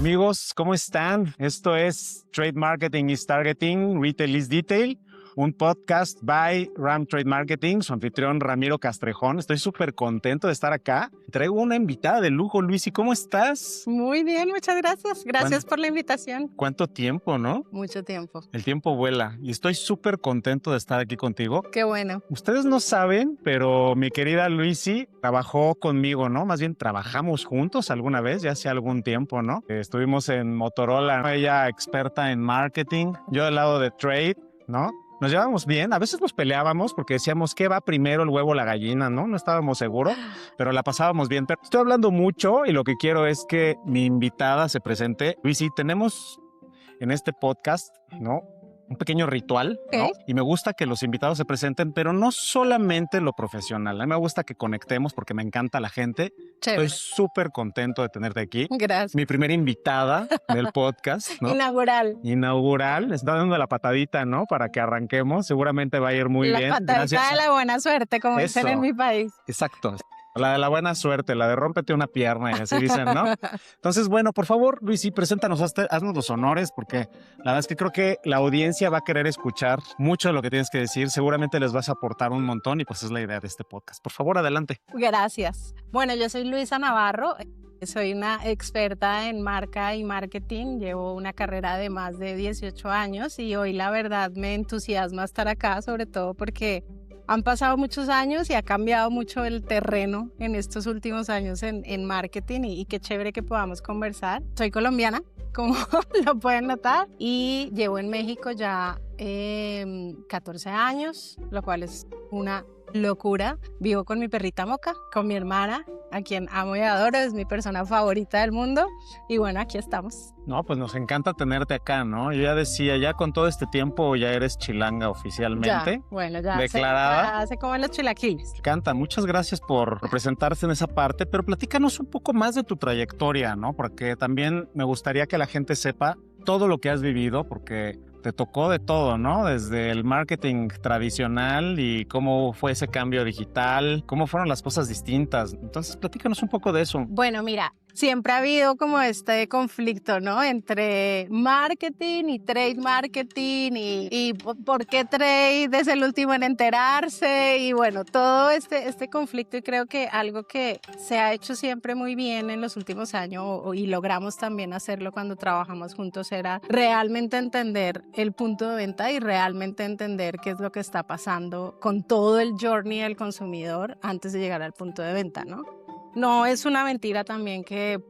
Amigos, ¿cómo están? Esto es Trade Marketing is Targeting, Retail is Detail, un podcast by Ram Trade Marketing, su anfitrión Ramiro Castrejón. Estoy súper contento de estar acá. Traigo una invitada de lujo, Luisi. ¿Cómo estás? Muy bien, muchas gracias. Gracias por la invitación. ¿Cuánto tiempo, no? Mucho tiempo. El tiempo vuela y estoy súper contento de estar aquí contigo. Qué bueno. Ustedes no saben, pero mi querida Luisi trabajó conmigo, ¿no? Más bien trabajamos juntos alguna vez, ya hace algún tiempo, ¿no? Estuvimos en Motorola, ella experta en marketing, yo del lado de trade, ¿no? Nos llevábamos bien, a veces nos peleábamos porque decíamos ¿qué va primero, el huevo o la gallina? No estábamos seguros, pero la pasábamos bien. Pero estoy hablando mucho y lo que quiero es que mi invitada se presente. Luisi, tenemos en este podcast, ¿no?, un pequeño ritual, ¿no? Y me gusta que los invitados se presenten, pero no solamente lo profesional. A mí me gusta que conectemos porque me encanta la gente. Chévere. Estoy súper contento de tenerte aquí. Gracias. Mi primera invitada del podcast, ¿no? Inaugural. Está dando la patadita, ¿no? Para que arranquemos. Seguramente va a ir muy bien. La patadita de la buena suerte, como dicen en mi país. Exacto. La de la buena suerte, la de rómpete una pierna, y así dicen, ¿no? Entonces, bueno, por favor, Luisi, preséntanos, haznos los honores, porque la verdad es que creo que la audiencia va a querer escuchar mucho de lo que tienes que decir. Seguramente les vas a aportar un montón y pues es la idea de este podcast. Por favor, adelante. Gracias. Bueno, yo soy Luisa Navarro. Soy una experta en marca y marketing. Llevo una carrera de más de 18 años y hoy la verdad me entusiasma estar acá, sobre todo porque han pasado muchos años y ha cambiado mucho el terreno en estos últimos años en marketing y qué chévere que podamos conversar. Soy colombiana, como lo pueden notar, y llevo en México ya 14 años, lo cual es una locura. Vivo con mi perrita Moca, con mi hermana, a quien amo y adoro, es mi persona favorita del mundo. Y bueno, aquí estamos. No, pues nos encanta tenerte acá, ¿no? Yo ya decía, ya con todo este tiempo ya eres chilanga oficialmente. Ya, bueno, ya declarada. Hace como los chilaquiles. Me encanta, muchas gracias por presentarse en esa parte, pero platícanos un poco más de tu trayectoria, ¿no? Porque también me gustaría que la gente sepa todo lo que has vivido, porque te tocó de todo, ¿no? Desde el marketing tradicional y cómo fue ese cambio digital, cómo fueron las cosas distintas. Entonces, platícanos un poco de eso. Bueno, mira, siempre ha habido como este conflicto, ¿no? Entre marketing y trade marketing y por qué trade es el último en enterarse y bueno, todo este conflicto, y creo que algo que se ha hecho siempre muy bien en los últimos años y logramos también hacerlo cuando trabajamos juntos era realmente entender el punto de venta y realmente entender qué es lo que está pasando con todo el journey del consumidor antes de llegar al punto de venta, ¿no? No es una mentira también que,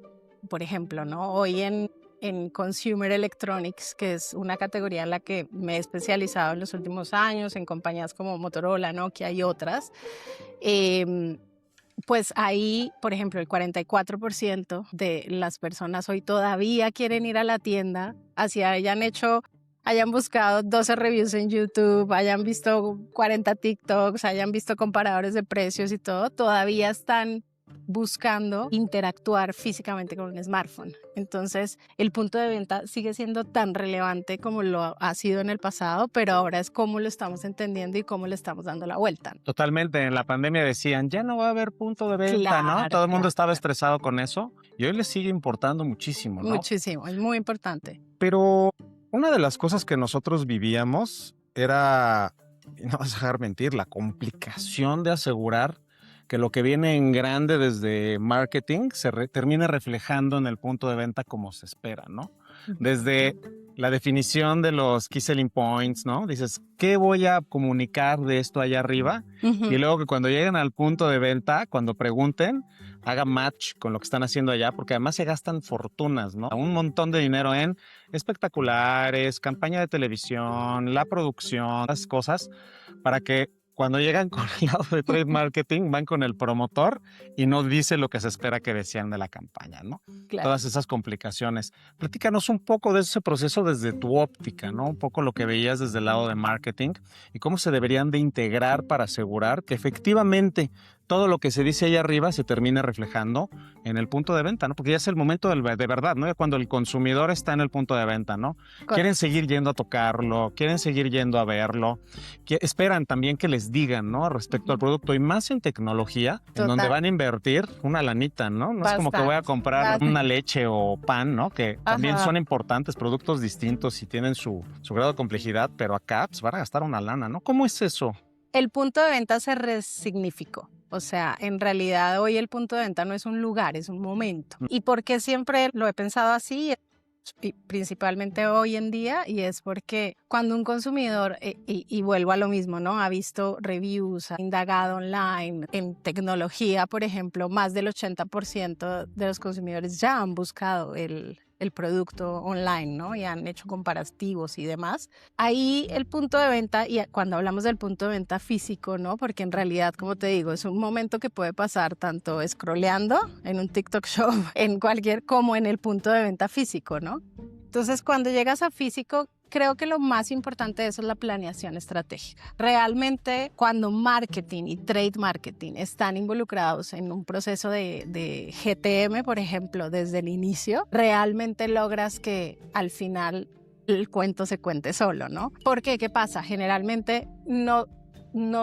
por ejemplo, ¿no? Hoy en Consumer Electronics, que es una categoría en la que me he especializado en los últimos años, en compañías como Motorola, Nokia y otras, pues ahí, por ejemplo, el 44% de las personas hoy todavía quieren ir a la tienda, así hayan buscado 12 reviews en YouTube, hayan visto 40 TikToks, hayan visto comparadores de precios y todo, todavía están buscando interactuar físicamente con un smartphone. Entonces, el punto de venta sigue siendo tan relevante como lo ha sido en el pasado, pero ahora es cómo lo estamos entendiendo y cómo le estamos dando la vuelta. Totalmente. En la pandemia decían, ya no va a haber punto de venta, claro, ¿no? Todo el mundo estaba estresado con eso y hoy les sigue importando muchísimo, ¿no? Muchísimo, es muy importante. Pero una de las cosas que nosotros vivíamos era, y no vas a dejar mentir, la complicación de asegurar que lo que viene en grande desde marketing se termine reflejando en el punto de venta como se espera, ¿no? Desde la definición de los Key Selling Points, ¿no? Dices, ¿qué voy a comunicar de esto allá arriba? Y luego que cuando lleguen al punto de venta, cuando pregunten, haga match con lo que están haciendo allá, porque además se gastan fortunas, ¿no? Un montón de dinero en espectaculares, campaña de televisión, la producción, las cosas, para que cuando llegan con el lado de trade marketing, van con el promotor y no dice lo que se espera que decían de la campaña, ¿no? Claro. Todas esas complicaciones. Platícanos un poco de ese proceso desde tu óptica, ¿no? Un poco lo que veías desde el lado de marketing y cómo se deberían de integrar para asegurar que efectivamente todo lo que se dice ahí arriba se termina reflejando en el punto de venta, ¿no? Porque ya es el momento de verdad, ¿no? Ya cuando el consumidor está en el punto de venta, ¿no? Quieren seguir yendo a tocarlo, quieren seguir yendo a verlo, esperan también que les digan, ¿no? Respecto al producto, y más en tecnología, en donde van a invertir una lanita, ¿no? No es como que voy a comprar una leche o pan, ¿no? Que también son importantes, productos distintos y tienen su grado de complejidad, pero acá pues, van a gastar una lana, ¿no? ¿Cómo es eso? El punto de venta se resignificó. O sea, en realidad hoy el punto de venta no es un lugar, es un momento. ¿Y por qué siempre lo he pensado así? Y principalmente hoy en día, y es porque cuando un consumidor, y vuelvo a lo mismo, ¿no? Ha visto reviews, ha indagado online, en tecnología, por ejemplo, más del 80% de los consumidores ya han buscado el producto online, ¿no? Y han hecho comparativos y demás. Ahí el punto de venta, y cuando hablamos del punto de venta físico, ¿no? Porque en realidad, como te digo, es un momento que puede pasar tanto scrolleando en un TikTok Shop, como en el punto de venta físico, ¿no? Entonces, cuando llegas a físico, creo que lo más importante de eso es la planeación estratégica. Realmente, cuando marketing y trade marketing están involucrados en un proceso de GTM, por ejemplo, desde el inicio, realmente logras que al final el cuento se cuente solo, ¿no? Porque, ¿qué pasa? Generalmente no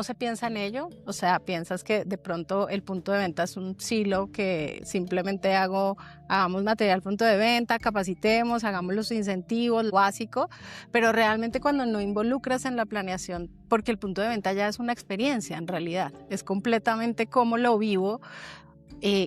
se piensa en ello, o sea, piensas que de pronto el punto de venta es un silo que simplemente hagamos material punto de venta, capacitemos, hagamos los incentivos, lo básico, pero realmente cuando no involucras en la planeación, porque el punto de venta ya es una experiencia en realidad, es completamente cómo lo vivo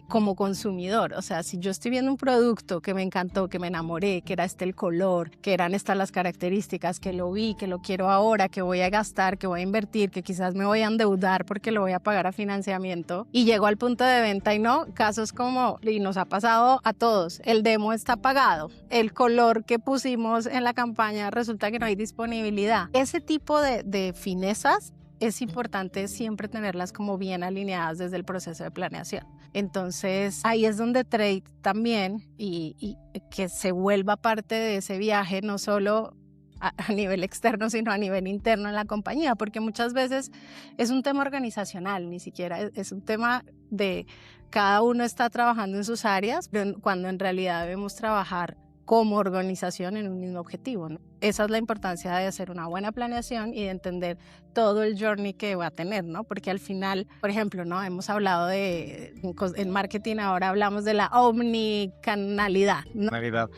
como consumidor. O sea, si yo estoy viendo un producto que me encantó, que me enamoré, que era el color, que eran estas las características, que lo vi, que lo quiero ahora, que voy a gastar, que voy a invertir, que quizás me voy a endeudar porque lo voy a pagar a financiamiento, y llego al punto de venta y no, casos como, y nos ha pasado a todos, el demo está pagado, el color que pusimos en la campaña resulta que no hay disponibilidad. Ese tipo de finezas es importante siempre tenerlas como bien alineadas desde el proceso de planeación. Entonces, ahí es donde trade también y que se vuelva parte de ese viaje, no solo a nivel externo, sino a nivel interno en la compañía, porque muchas veces es un tema organizacional, ni siquiera es un tema de cada uno está trabajando en sus áreas, cuando en realidad debemos trabajar como organización en un mismo objetivo, ¿no? Esa es la importancia de hacer una buena planeación y de entender todo el journey que va a tener, ¿no? Porque al final, por ejemplo, ¿no? Hemos hablado en marketing, ahora hablamos de la omnicanalidad, ¿no?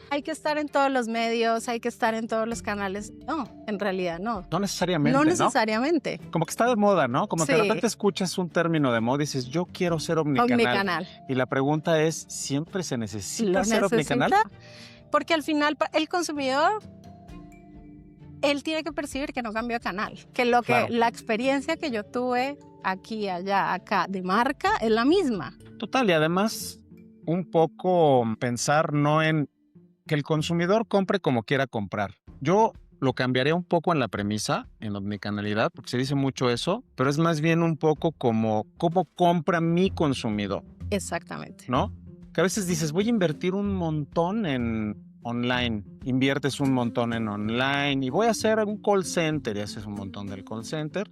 Hay que estar en todos los medios, hay que estar en todos los canales. No, en realidad no. No necesariamente, No necesariamente. Como que está de moda, ¿no? Como que de repente escuchas un término de moda y dices, yo quiero ser omnicanal. Y la pregunta es, ¿siempre se necesita ser omnicanal? Porque al final el consumidor, él tiene que percibir que no cambió de canal, que la experiencia que yo tuve aquí, allá, acá de marca es la misma. Total, y además un poco pensar no en que el consumidor compre como quiera comprar. Yo lo cambiaría un poco en la premisa, en omnicanalidad, porque se dice mucho eso, pero es más bien un poco como cómo compra mi consumidor. Exactamente. ¿No? Que a veces dices, voy a invertir un montón en online, inviertes un montón en online y voy a hacer un call center y haces un montón del call center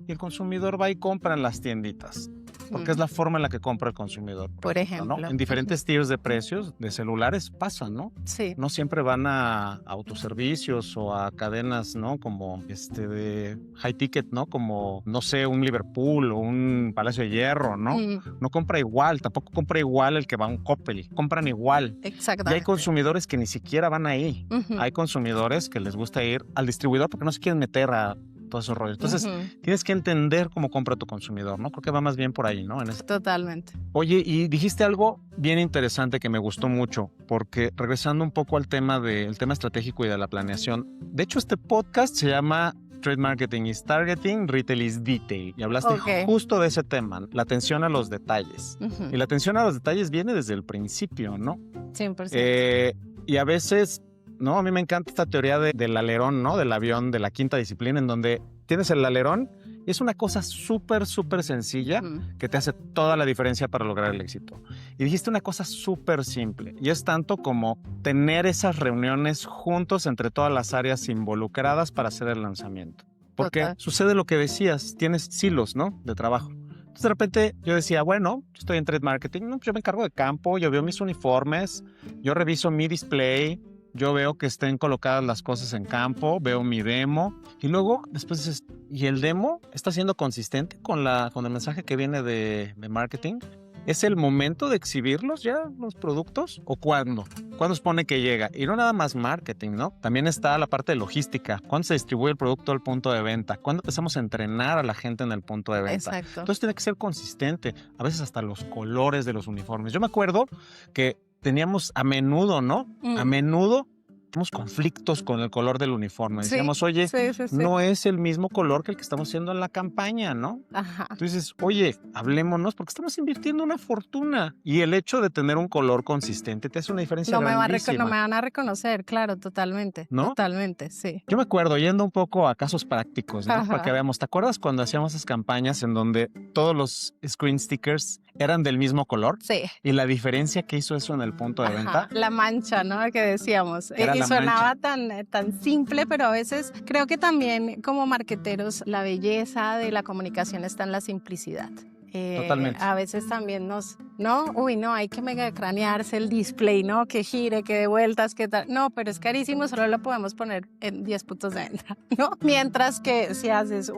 y el consumidor va y compra en las tienditas. Porque es la forma en la que compra el consumidor. Por ejemplo, ¿no? En diferentes tiers de precios de celulares pasan, ¿no? Sí. No siempre van a autoservicios o a cadenas, ¿no? Como de high ticket, ¿no? Como, no sé, un Liverpool o un Palacio de Hierro, ¿no? No compra igual, tampoco compra igual el que va a un Coppel. Compran igual. Exactamente. Y hay consumidores que ni siquiera van ahí. Hay consumidores que les gusta ir al distribuidor porque no se quieren meter a todos esos rollos. Entonces, tienes que entender cómo compra tu consumidor, ¿no? Creo que va más bien por ahí, ¿no? Totalmente. Oye, y dijiste algo bien interesante que me gustó mucho, porque regresando un poco al tema tema estratégico y de la planeación, de hecho, este podcast se llama Trade Marketing is Targeting, Retail is Detail, y hablaste justo de ese tema, la atención a los detalles. Y la atención a los detalles viene desde el principio, ¿no? 100%. Y a veces, ¿no? A mí me encanta esta teoría del alerón, ¿no? Del avión, de la quinta disciplina, en donde tienes el alerón y es una cosa súper, súper sencilla que te hace toda la diferencia para lograr el éxito. Y dijiste una cosa súper simple y es tanto como tener esas reuniones juntos entre todas las áreas involucradas para hacer el lanzamiento. Porque sucede lo que decías, tienes silos, ¿no? De trabajo. Entonces de repente yo decía, bueno, yo estoy en trade marketing, no, pues yo me encargo de campo, yo veo mis uniformes, yo reviso mi display, yo veo que estén colocadas las cosas en campo, veo mi demo y luego después dices, ¿y el demo está siendo consistente con el mensaje que viene de marketing? ¿Es el momento de exhibirlos ya, los productos? ¿O cuándo? ¿Cuándo supone que llega? Y no nada más marketing, ¿no? También está la parte de logística. ¿Cuándo se distribuye el producto al punto de venta? ¿Cuándo empezamos a entrenar a la gente en el punto de venta? Exacto. Entonces tiene que ser consistente. A veces hasta los colores de los uniformes. Yo me acuerdo que teníamos a menudo, ¿no? A menudo tenemos conflictos con el color del uniforme. Decíamos, oye, Sí. no es el mismo color que el que estamos haciendo en la campaña, ¿no? Ajá. Tú dices, oye, hablémonos porque estamos invirtiendo una fortuna. Y el hecho de tener un color consistente te hace una diferencia No me grandísima. van a reconocer, claro, totalmente. ¿No? Totalmente, sí. Yo me acuerdo, yendo un poco a casos prácticos, ¿no? Ajá. Para que veamos, ¿te acuerdas cuando hacíamos esas campañas en donde todos los screen stickers eran del mismo color? Sí. Y la diferencia que hizo eso en el punto de venta. La mancha, ¿no? Que decíamos. Era Y la sonaba tan simple, pero a veces creo que también como marqueteros la belleza de la comunicación está en la simplicidad. Totalmente. A veces también ¿no? Uy, no, hay que mega cranearse el display, ¿no? Que gire, que dé vueltas, que tal. No, pero es carísimo, solo lo podemos poner en 10 puntos de venta, ¿no? Mientras que si haces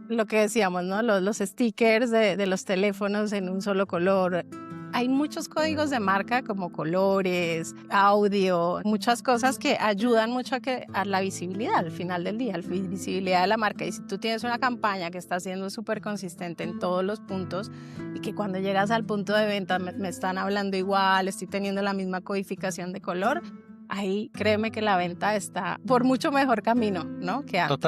lo que decíamos, ¿no? Los stickers de los teléfonos en un solo color. Hay muchos códigos de marca como colores, audio, muchas cosas que ayudan mucho a la visibilidad al final del día, la visibilidad de la marca. Y si tú tienes una campaña que está siendo súper consistente en todos los puntos y que cuando llegas al punto de venta me están hablando igual, estoy teniendo la misma codificación de color, ahí créeme que la venta está por mucho mejor camino, ¿no? Que antes.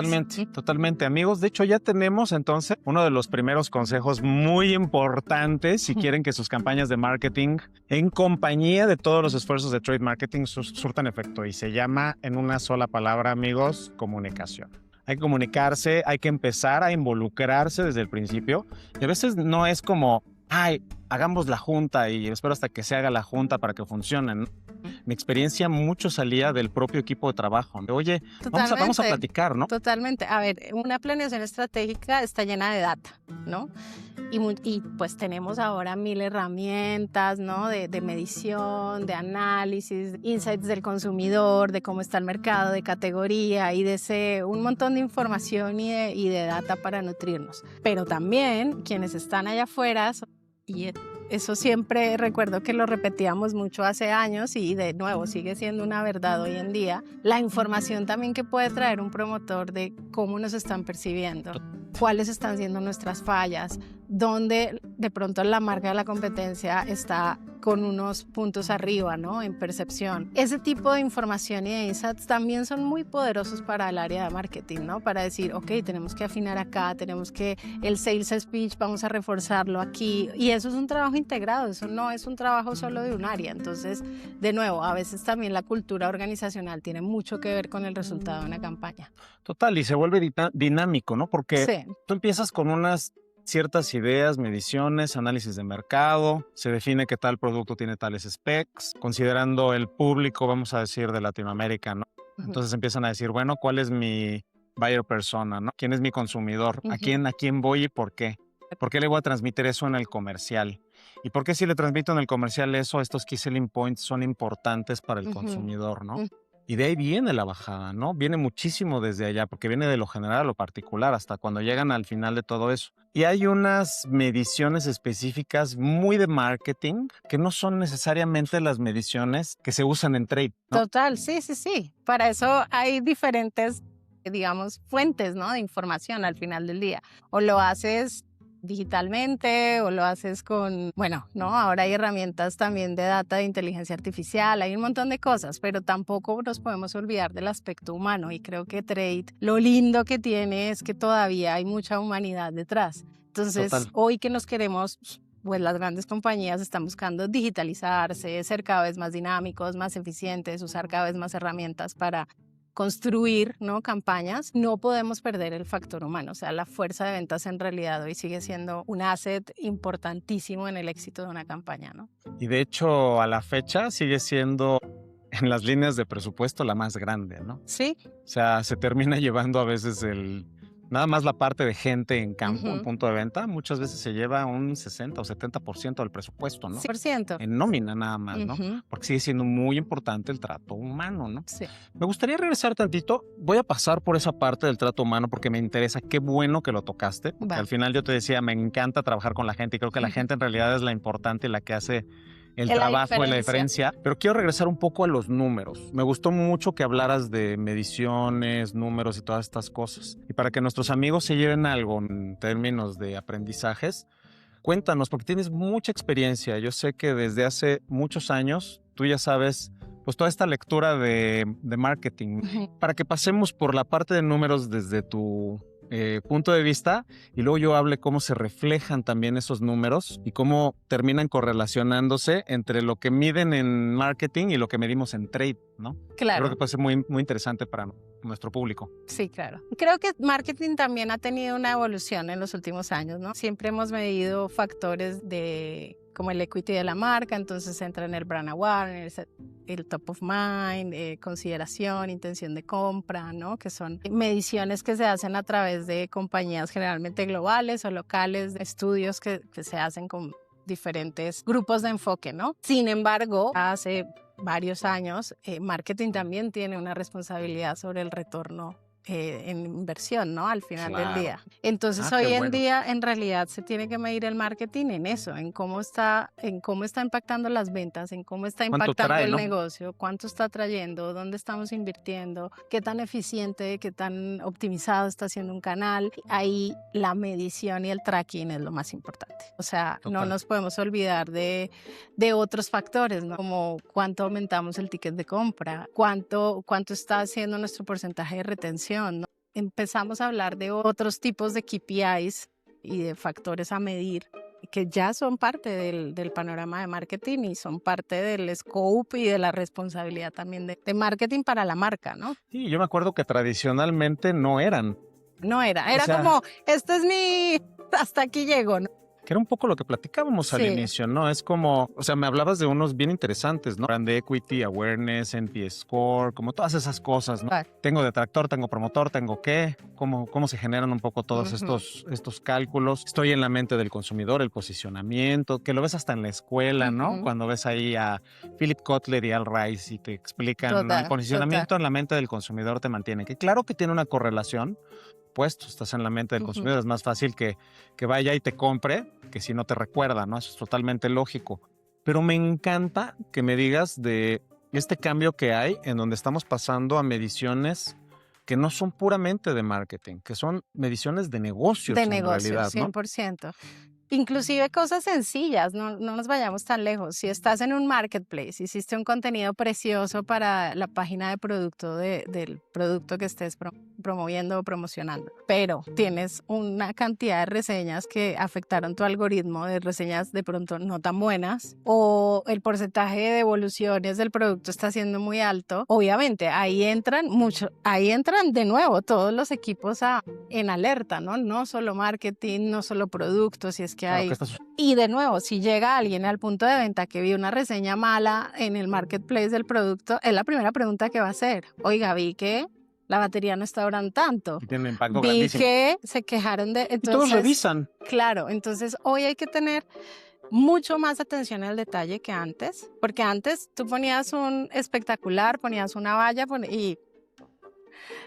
Totalmente, amigos. De hecho, ya tenemos entonces uno de los primeros consejos muy importantes si quieren que sus campañas de marketing en compañía de todos los esfuerzos de trade marketing surtan efecto y se llama en una sola palabra, amigos, comunicación. Hay que comunicarse, hay que empezar a involucrarse desde el principio y a veces no es como, ay, hagamos la junta y espero hasta que se haga la junta para que funcione, ¿no? Mi experiencia mucho salía del propio equipo de trabajo. Oye, vamos a platicar, ¿no? Totalmente. A ver, una planeación estratégica está llena de data, ¿no? Y pues tenemos ahora 1000 herramientas, ¿no? De medición, de análisis, insights del consumidor, de cómo está el mercado, de categoría, un montón de información y de data para nutrirnos. Pero también quienes están allá afuera, y eso siempre recuerdo que lo repetíamos mucho hace años y de nuevo sigue siendo una verdad hoy en día. La información también que puede traer un promotor de cómo nos están percibiendo, cuáles están siendo nuestras fallas, dónde de pronto la marca de la competencia está con unos puntos arriba, ¿no? En percepción. Ese tipo de información y de insights también son muy poderosos para el área de marketing, ¿no? Para decir, ok, tenemos que afinar acá, tenemos que el sales speech, vamos a reforzarlo aquí. Y eso es un trabajo integrado, eso no es un trabajo solo de un área. Entonces, de nuevo, a veces también la cultura organizacional tiene mucho que ver con el resultado de una campaña. Total, y se vuelve dinámico, ¿no? Porque sí. Tú empiezas con unas ciertas ideas, mediciones, análisis de mercado, se define que tal producto tiene tales specs, considerando el público, vamos a decir, de Latinoamérica, ¿no? Entonces empiezan a decir, bueno, ¿cuál es mi buyer persona, ¿no? ¿Quién es mi consumidor? ¿A quién voy y por qué? ¿Por qué le voy a transmitir eso en el comercial? ¿Y por qué si le transmito en el comercial eso, estos key selling points son importantes para el consumidor, ¿no? Y de ahí viene la bajada, ¿no? Viene muchísimo desde allá, porque viene de lo general a lo particular, hasta cuando llegan al final de todo eso. Y hay unas mediciones específicas muy de marketing que no son necesariamente las mediciones que se usan en trade, ¿no? Total, sí. Para eso hay diferentes, digamos, fuentes, ¿no? De información al final del día. O lo haces digitalmente o lo haces ¿no? Ahora hay herramientas también de data de inteligencia artificial, hay un montón de cosas, pero tampoco nos podemos olvidar del aspecto humano y creo que Trade, lo lindo que tiene es que todavía hay mucha humanidad detrás. Entonces, hoy que nos queremos, pues las grandes compañías están buscando digitalizarse, ser cada vez más dinámicos, más eficientes, usar cada vez más herramientas para construir, ¿no? Campañas, no podemos perder el factor humano. O sea, la fuerza de ventas en realidad hoy sigue siendo un asset importantísimo en el éxito de una campaña, ¿no? Y de hecho, a la fecha sigue siendo en las líneas de presupuesto la más grande, ¿no? Sí. O sea, se termina llevando a veces el Nada más la parte de gente en campo, en Ujú. punto de venta, muchas veces se lleva un 60 o 70% del presupuesto, ¿no? 100%. En nómina nada más, ¿no? Ujú. Porque sigue siendo muy importante el trato humano, ¿no? Sí. Me gustaría regresar tantito. Voy a pasar por esa parte del trato humano porque me interesa. Qué bueno que lo tocaste. Porque Va. al final yo te decía, me encanta trabajar con la gente y creo que la gente en realidad es la importante y la que hace el Es la trabajo y la diferencia. diferencia. Pero quiero regresar un poco a los números. Me gustó mucho que hablaras de mediciones, números y todas estas cosas. Y para que nuestros amigos se lleven algo en términos de aprendizajes, cuéntanos, porque tienes mucha experiencia. Yo sé que desde hace muchos años tú ya sabes, pues toda esta lectura de marketing, Ujú. para que pasemos por la parte de números desde tu punto de vista y luego yo hable cómo se reflejan también esos números y cómo terminan correlacionándose entre lo que miden en marketing y lo que medimos en trade, ¿no? Creo que Claro. puede ser muy, muy interesante para nuestro público. Sí, claro. Creo que marketing también ha tenido una evolución en los últimos años, ¿no? Siempre hemos medido factores de como el equity de la marca, entonces entra en el brand awareness, el top of mind, consideración, intención de compra, ¿no? Que son mediciones que se hacen a través de compañías generalmente globales o locales, de estudios que se hacen con diferentes grupos de enfoque, ¿no? Sin embargo, hace varios años, marketing también tiene una responsabilidad sobre el retorno en inversión, ¿no? Al final del Claro. día. Entonces, Qué hoy en bueno. día, en realidad, se tiene que medir el marketing en eso, en cómo está impactando las ventas, en cómo está ¿Cuánto impactando trae, el no? negocio, cuánto está trayendo, dónde estamos invirtiendo, qué tan eficiente, qué tan optimizado está haciendo un canal. Ahí la medición y el tracking es lo más importante. O sea, no Total. nos podemos olvidar de otros factores, ¿no? Como cuánto aumentamos el ticket de compra, cuánto está haciendo nuestro porcentaje de retención, ¿no? Empezamos a hablar de otros tipos de KPIs y de factores a medir que ya son parte del panorama de marketing y son parte del scope y de la responsabilidad también de marketing para la marca, ¿no? Sí, yo me acuerdo que tradicionalmente no eran. No era, O era sea, como, este es mi, hasta aquí llego, ¿no? que era un poco lo que platicábamos al Sí. inicio, ¿no? Es como, o sea, me hablabas de unos bien interesantes, ¿no? Brand equity, awareness, NPS score, como todas esas cosas, ¿no? Claro. Tengo detractor, tengo promotor, tengo qué, cómo se generan un poco todos Ujú. estos cálculos. Estoy en la mente del consumidor, el posicionamiento, que lo ves hasta en la escuela, ¿no? Ujú. Cuando ves ahí a Philip Kotler y Al Rice y te explican, ¿no? El Total, total. posicionamiento en la mente del consumidor te mantiene, que claro que tiene una correlación, puesto, estás en la mente del Ujú. consumidor, es más fácil que vaya y te compre que si no te recuerda, ¿no? Eso es totalmente lógico. Pero me encanta que me digas de este cambio que hay en donde estamos pasando a mediciones que no son puramente de marketing, que son mediciones de negocios De en negocios, realidad, ¿no? 100%. Inclusive cosas sencillas, no nos vayamos tan lejos. Si estás en un marketplace, hiciste un contenido precioso para la página de producto del producto que estés promoviendo o promocionando, pero tienes una cantidad de reseñas que afectaron tu algoritmo, de reseñas de pronto no tan buenas, o el porcentaje de devoluciones del producto está siendo muy alto, obviamente ahí entran de nuevo todos los equipos en alerta, ¿no? No solo marketing, no solo productos, si es que Claro, hay. que estás Y de nuevo, si llega alguien al punto de venta que vio una reseña mala en el marketplace del producto, es la primera pregunta que va a hacer. Oiga, vi que la batería no está durando tanto. y tiene un impacto Vi grandísimo. que se quejaron de. Y todos Entonces, revisan. claro, entonces hoy hay que tener mucho más atención al detalle que antes, porque antes tú ponías un espectacular, ponías una valla y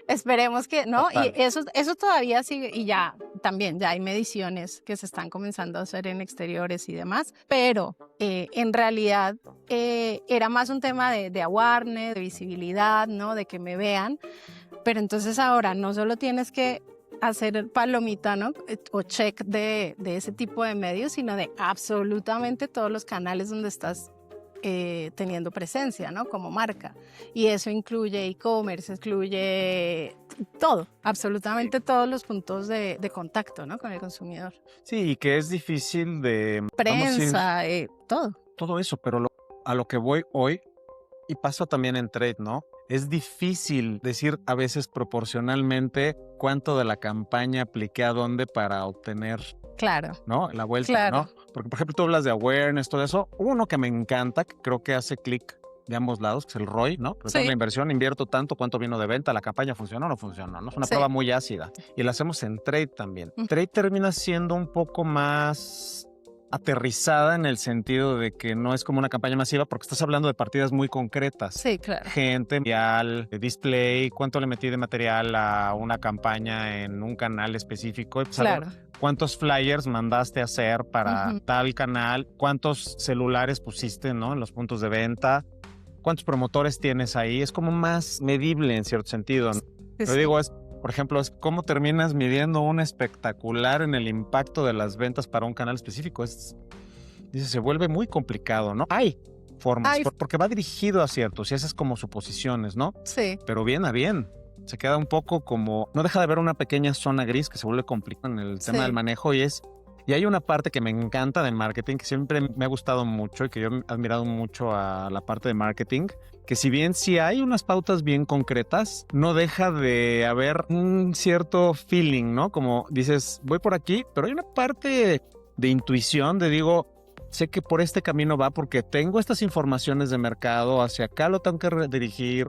esperemos que, ¿no? Y Total. eso todavía sigue, y ya también ya hay mediciones que se están comenzando a hacer en exteriores y demás, pero en realidad era más un tema de awareness, de visibilidad, ¿no? De que me vean, pero entonces ahora no solo tienes que hacer el palomita, ¿no? O check de ese tipo de medios, sino de absolutamente todos los canales donde estás teniendo presencia, ¿no? Como marca. Y eso incluye e-commerce, incluye todo, absolutamente todos los puntos de contacto, ¿no? Con el consumidor. Sí, y que es difícil de, vamos a decir, Prensa, todo. todo eso, pero a lo que voy hoy, y pasa también en trade, ¿no? Es difícil decir a veces proporcionalmente cuánto de la campaña apliqué a dónde para obtener, Claro, ¿no? La vuelta, claro. ¿no? Porque, por ejemplo, tú hablas de awareness, todo eso. Uno que me encanta, que creo que hace clic de ambos lados, que es el ROI, ¿no? Retorno Sí. de la inversión, invierto tanto, ¿cuánto vino de venta? ¿La campaña funcionó o no funcionó? ¿No? Es una Sí. prueba muy ácida. Y la hacemos en trade también. Ujú. Trade termina siendo un poco más aterrizada en el sentido de que no es como una campaña masiva porque estás hablando de partidas muy concretas. Sí, claro. Gente, material, display, cuánto le metí de material a una campaña en un canal específico. Pues, Claro. cuántos flyers mandaste a hacer para Ujú. tal canal, cuántos celulares pusiste, ¿no? En los puntos de venta, cuántos promotores tienes ahí. Es como más medible en cierto sentido, ¿no? Sí, Pero sí. digo, por ejemplo, es cómo terminas midiendo un espectacular en el impacto de las ventas para un canal específico. Dice, se vuelve muy complicado, ¿no? Hay formas, Hay- porque va dirigido a ciertos y esas como suposiciones, ¿no? Sí. Pero bien a bien. Se queda un poco como, no deja de haber una pequeña zona gris que se vuelve complicada en el tema Sí. del manejo y hay una parte que me encanta de marketing, que siempre me ha gustado mucho y que yo he admirado mucho a la parte de marketing, que si bien sí hay unas pautas bien concretas, no deja de haber un cierto feeling, ¿no? Como dices, voy por aquí, pero hay una parte de intuición, de digo, sé que por este camino va porque tengo estas informaciones de mercado, hacia acá lo tengo que redirigir,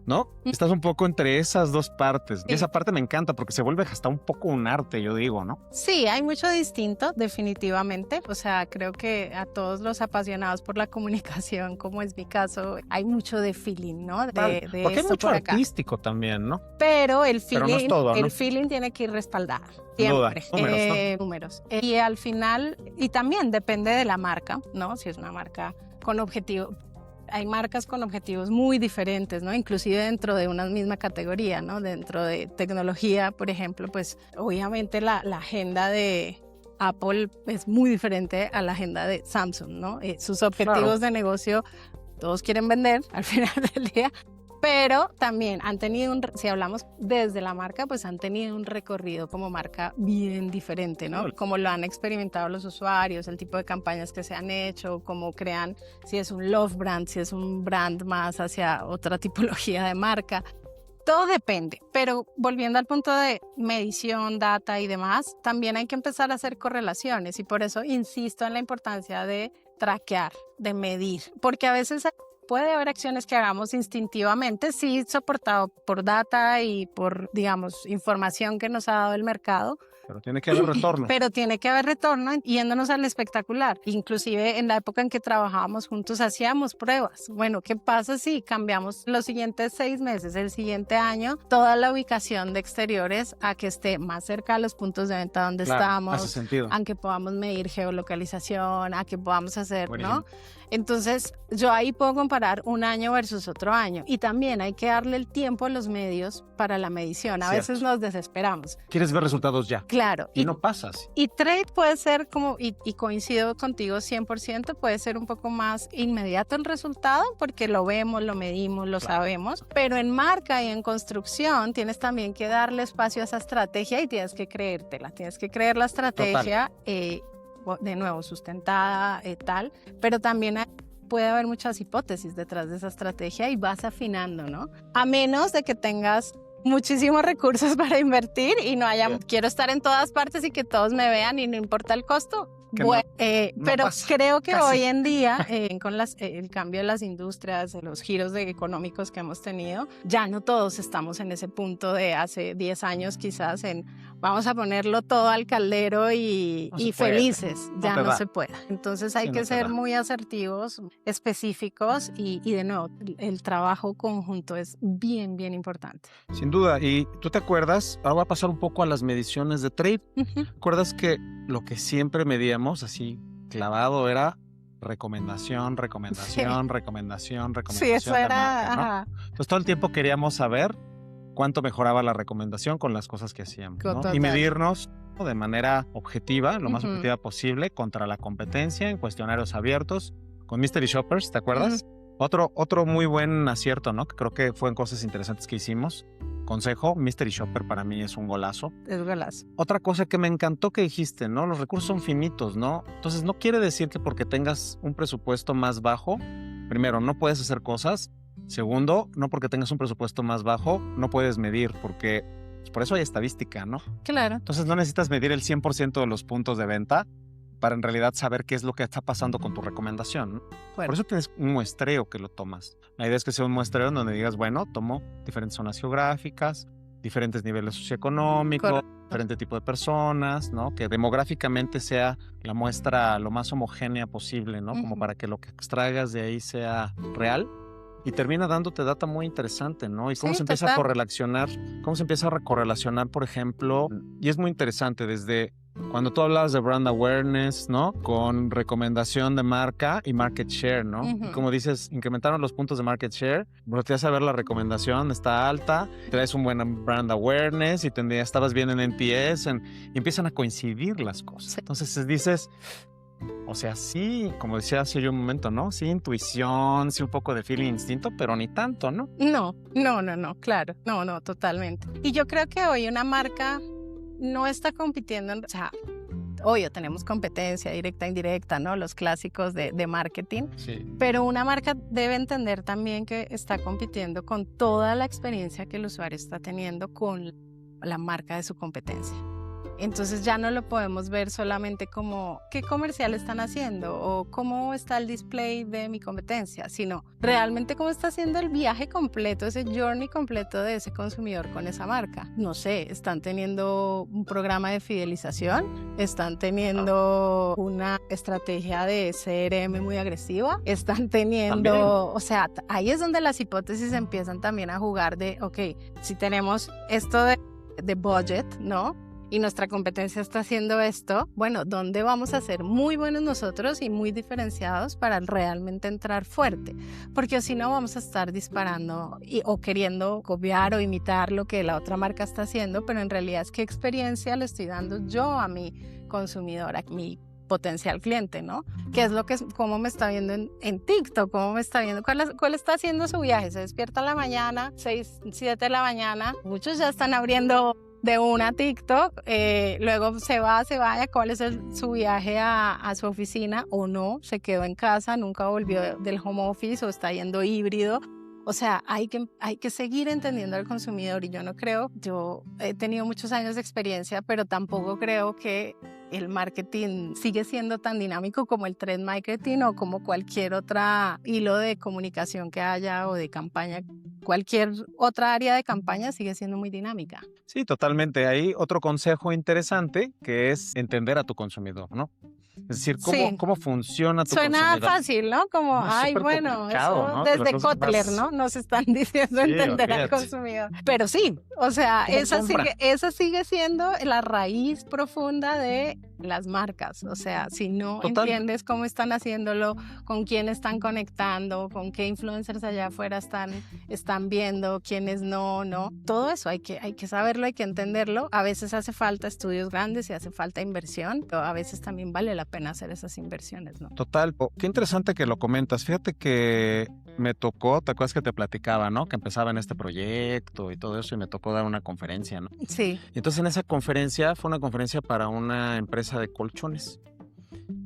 ¿no? Estás un poco entre esas dos partes. Y Sí. esa parte me encanta porque se vuelve hasta un poco un arte, yo digo, ¿no? Sí, hay mucho distinto, definitivamente. O sea, creo que a todos los apasionados por la comunicación, como es mi caso, hay mucho de feeling, ¿no? De Porque hay esto mucho por acá. artístico también, ¿no? Pero el Pero feeling, no es todo, ¿no? el feeling tiene que ir respaldado. Sin duda. Siempre. Números, ¿no? Números. Y al final, y también depende de la marca, ¿no? Si es una marca con objetivo. Hay marcas con objetivos muy diferentes, ¿no? Inclusive dentro de una misma categoría, ¿no? Dentro de tecnología, por ejemplo, pues obviamente la agenda de Apple es muy diferente a la agenda de Samsung, ¿no? Sus objetivos Claro. de negocio, todos quieren vender al final del día, pero también han tenido si hablamos desde la marca, pues han tenido un recorrido como marca bien diferente, ¿no? Claro. Como lo han experimentado los usuarios, el tipo de campañas que se han hecho, cómo crean, si es un love brand, si es un brand más hacia otra tipología de marca. Todo depende, pero volviendo al punto de medición, data y demás, también hay que empezar a hacer correlaciones y por eso insisto en la importancia de traquear, de medir, porque a veces puede haber acciones que hagamos instintivamente, sí, soportado por data y por, digamos, información que nos ha dado el mercado, Pero tiene que haber retorno. pero tiene que haber retorno yéndonos al espectacular. Inclusive en la época en que trabajábamos juntos hacíamos pruebas. Bueno, ¿qué pasa si cambiamos los siguientes 6 meses, el siguiente año, toda la ubicación de exteriores a que esté más cerca a los puntos de venta donde Claro, estamos, hace sentido. a que podamos medir geolocalización, a que podamos hacer, Buenísimo. ¿no? Entonces, yo ahí puedo comparar un año versus otro año. Y también hay que darle el tiempo a los medios para la medición. A Cierto. veces nos desesperamos. Quieres ver resultados ya. Claro. Y no pasas. Y trade puede ser como, y coincido contigo 100%, puede ser un poco más inmediato el resultado porque lo vemos, lo medimos, lo Claro. sabemos. Pero en marca y en construcción tienes también que darle espacio a esa estrategia y tienes que creértela. Tienes que creer la estrategia, de nuevo, sustentada, tal. Pero también puede haber muchas hipótesis detrás de esa estrategia y vas afinando, ¿no? A menos de que tengas muchísimos recursos para invertir y no haya, Bien. quiero estar en todas partes y que todos me vean y no importa el costo. Que Bueno, no pero pasa, creo que casi. hoy en día, con el cambio de las industrias, de los giros económicos que hemos tenido, ya no todos estamos en ese punto de hace 10 años quizás en vamos a ponerlo todo al caldero y, No se y puede. felices, No ya te no da. se puede. Entonces hay Sí, que no te ser da. muy asertivos, específicos y de nuevo, el trabajo conjunto es bien, bien importante. Sin duda. Y tú te acuerdas, ahora voy a pasar un poco a las mediciones de trade. Ujú. ¿Recuerdas que lo que siempre medíamos así clavado era recomendación, recomendación, recomendación, Sí, eso recomendación de era, marca, ¿no? ajá, Entonces todo el tiempo queríamos saber cuánto mejoraba la recomendación con las cosas que hacíamos, ¿no? Total. Y medirnos, ¿no?, de manera objetiva, lo más Ujú. objetiva posible, contra la competencia en cuestionarios abiertos con Mystery Shoppers, ¿te acuerdas? Otro muy buen acierto, ¿no? Que creo que fueron cosas interesantes que hicimos. Consejo, Mystery Shopper para mí es un golazo. es golazo. Otra cosa que me encantó que dijiste, ¿no? Los recursos son finitos, ¿no? Entonces no quiere decir que porque tengas un presupuesto más bajo, primero, no puedes hacer cosas. Segundo, no porque tengas un presupuesto más bajo, no puedes medir, porque pues, por eso hay estadística, ¿no? Claro. Entonces no necesitas medir el 100% de los puntos de venta para en realidad saber qué es lo que está pasando con tu recomendación, ¿no? Por Bueno, eso tienes un muestreo que lo tomas. La idea es que sea un muestreo en donde digas, bueno, tomo diferentes zonas geográficas, diferentes niveles socioeconómicos, correcto. diferente tipo de personas, ¿no? Que demográficamente sea la muestra lo más homogénea posible, ¿no? Como Ujú. para que lo que extraigas de ahí sea real. Y termina dándote data muy interesante, ¿no? Y cómo Sí, se empieza a total. correlacionar, cómo se empieza a correlacionar, por ejemplo, y es muy interesante desde cuando tú hablabas de brand awareness, ¿no? Con recomendación de marca y market share, ¿no? Y Ujú. como dices, incrementaron los puntos de market share, volteas a ver la recomendación, está alta, traes un buen brand awareness y estabas bien en NPS y empiezan a coincidir las cosas. Sí. Entonces dices, o sea, sí, como decía hace yo un momento, ¿no? Sí, intuición, sí, un poco de feeling, instinto, pero ni tanto, ¿no? No, no, no, no, claro, no, no, totalmente. Y yo creo que hoy una marca no está compitiendo, o sea, obvio, tenemos competencia directa, indirecta, ¿no? Los clásicos de marketing, Sí. pero una marca debe entender también que está compitiendo con toda la experiencia que el usuario está teniendo con la marca de su competencia. Entonces ya no lo podemos ver solamente como qué comercial están haciendo o cómo está el display de mi competencia, sino realmente cómo está haciendo el viaje completo, ese journey completo de ese consumidor con esa marca. No sé, están teniendo un programa de fidelización, están teniendo una estrategia de CRM muy agresiva, están También. teniendo, o sea, ahí es donde las hipótesis empiezan también a jugar de, ok, si tenemos esto de budget, ¿no? Y nuestra competencia está haciendo esto, bueno, ¿dónde vamos a ser muy buenos nosotros y muy diferenciados para realmente entrar fuerte? Porque si no vamos a estar disparando o queriendo copiar o imitar lo que la otra marca está haciendo, pero en realidad es qué experiencia le estoy dando yo a mi consumidor, a mi potencial cliente, ¿no? ¿Qué es lo que, cómo me está viendo en TikTok? ¿Cómo me está viendo? ¿Cuál está haciendo su viaje? Se despierta a la mañana, 6, 7 de la mañana, muchos ya están abriendo de una TikTok, luego se vaya, cuál es su viaje a su oficina o no, se quedó en casa, nunca volvió del home office o está yendo híbrido. O sea, hay que seguir entendiendo al consumidor y yo he tenido muchos años de experiencia, pero tampoco creo que el marketing sigue siendo tan dinámico como el trend marketing o como cualquier otra hilo de comunicación que haya o de campaña. Cualquier otra área de campaña sigue siendo muy dinámica. Sí, totalmente. Hay otro consejo interesante que es entender a tu consumidor, ¿no? Es decir, Sí, cómo funciona tu suena consumidor. fácil, ¿no? Como, No es ay, súper bueno, complicado, eso ¿no? De las desde cosas Kotler, más... ¿no? Nos están diciendo Sí, entender al olvídate. consumidor. Pero sí, o sea, ¿Cómo compra? esa sigue siendo la raíz profunda de las marcas. O sea, si no Total. entiendes cómo están haciéndolo, con quién están conectando, con qué influencers allá afuera están viendo, quiénes no, ¿no? Todo eso hay que saberlo, hay que entenderlo. A veces hace falta estudios grandes y hace falta inversión, pero a veces también vale la pena hacer esas inversiones, ¿no? Total. Qué interesante que lo comentas. Fíjate que me tocó, ¿te acuerdas que te platicaba, no? Que empezaba en este proyecto y todo eso y me tocó dar una conferencia, ¿no? Sí. Y entonces en esa conferencia fue una conferencia para una empresa de colchones.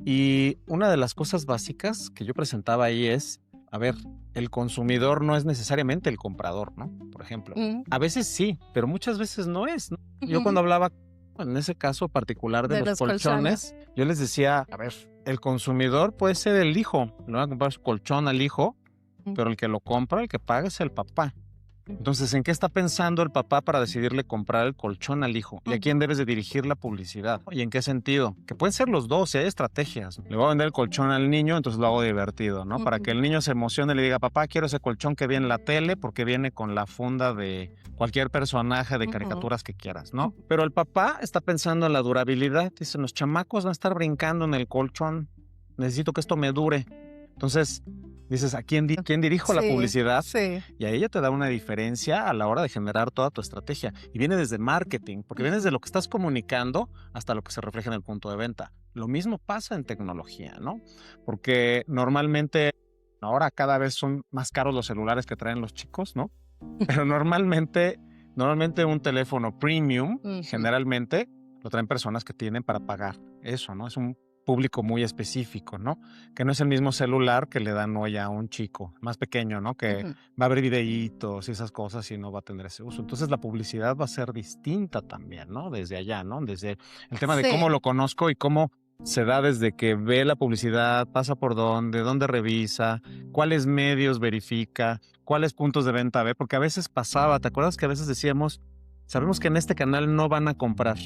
Y una de las cosas básicas que yo presentaba ahí es, a ver, el consumidor no es necesariamente el comprador, ¿no? Por ejemplo. Mm, A veces sí, pero muchas veces no es, ¿no? Yo ujú. cuando hablaba, en ese caso particular de De los los colchones. colchones, yo les decía, a ver, el consumidor puede ser el hijo, le van a comprar su colchón al hijo, pero el que lo compra, el que paga es el papá. Entonces, ¿en qué está pensando el papá para decidirle comprar el colchón al hijo? ¿Y a quién debes de dirigir la publicidad? ¿Y en qué sentido? Que pueden ser los dos, hay estrategias. Le voy a vender el colchón al niño, entonces lo hago divertido, ¿no? Para que el niño se emocione y le diga, papá, quiero ese colchón que viene en la tele porque viene con la funda de cualquier personaje de caricaturas que quieras, ¿no? Pero el papá está pensando en la durabilidad. Dice, los chamacos van a estar brincando en el colchón. Necesito que esto me dure. Entonces, dices, quién dirijo la Sí, publicidad? sí. Y a ella te da una diferencia a la hora de generar toda tu estrategia. Y viene desde marketing, porque viene desde lo que estás comunicando hasta lo que se refleja en el punto de venta. Lo mismo pasa en tecnología, ¿no? Porque normalmente, ahora cada vez son más caros los celulares que traen los chicos, ¿no? Pero normalmente un teléfono premium, generalmente, lo traen personas que tienen para pagar eso, ¿no? Es un público muy específico, ¿no? Que no es el mismo celular que le dan hoy a un chico más pequeño, ¿no? Que va a ver videitos y esas cosas y no va a tener ese uso. Entonces la publicidad va a ser distinta también, ¿no? Desde allá, ¿no? Desde el tema de cómo Sí. lo conozco y cómo se da desde que ve la publicidad, pasa por dónde revisa, cuáles medios verifica, cuáles puntos de venta ve, porque a veces pasaba, ¿te acuerdas que a veces decíamos, sabemos que en este canal no van a comprar,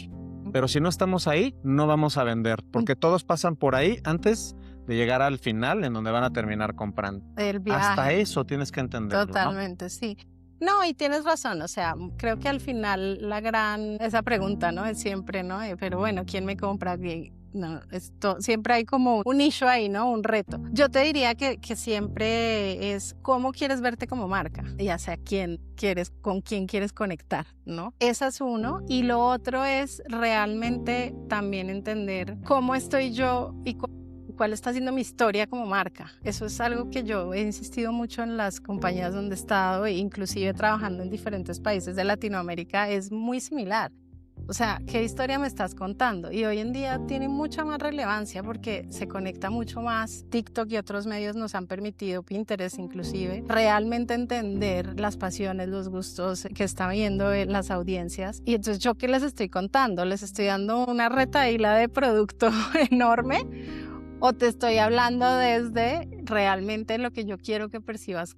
pero si no estamos ahí, no vamos a vender, porque todos pasan por ahí antes de llegar al final en donde van a terminar comprando? El viaje. Hasta eso tienes que entenderlo, ¿no? Totalmente, sí. No, y tienes razón, o sea, creo que al final esa pregunta, ¿no? Es siempre, ¿no? Pero bueno, ¿quién me compra? No, siempre hay como un nicho ahí, ¿no? Un reto. Yo te diría que siempre es cómo quieres verte como marca, ya sea con quién quieres conectar, ¿no? Esa es uno. Y lo otro es realmente también entender cómo estoy yo y cuál está siendo mi historia como marca. Eso es algo que yo he insistido mucho en las compañías donde he estado, e inclusive trabajando en diferentes países de Latinoamérica, es muy similar. O sea, ¿qué historia me estás contando? Y hoy en día tiene mucha más relevancia porque se conecta mucho más. TikTok y otros medios nos han permitido, Pinterest inclusive, realmente entender las pasiones, los gustos que están viendo las audiencias. Y entonces, ¿yo qué les estoy contando? ¿Les estoy dando una retahíla de producto enorme? ¿O te estoy hablando desde realmente lo que yo quiero que percibas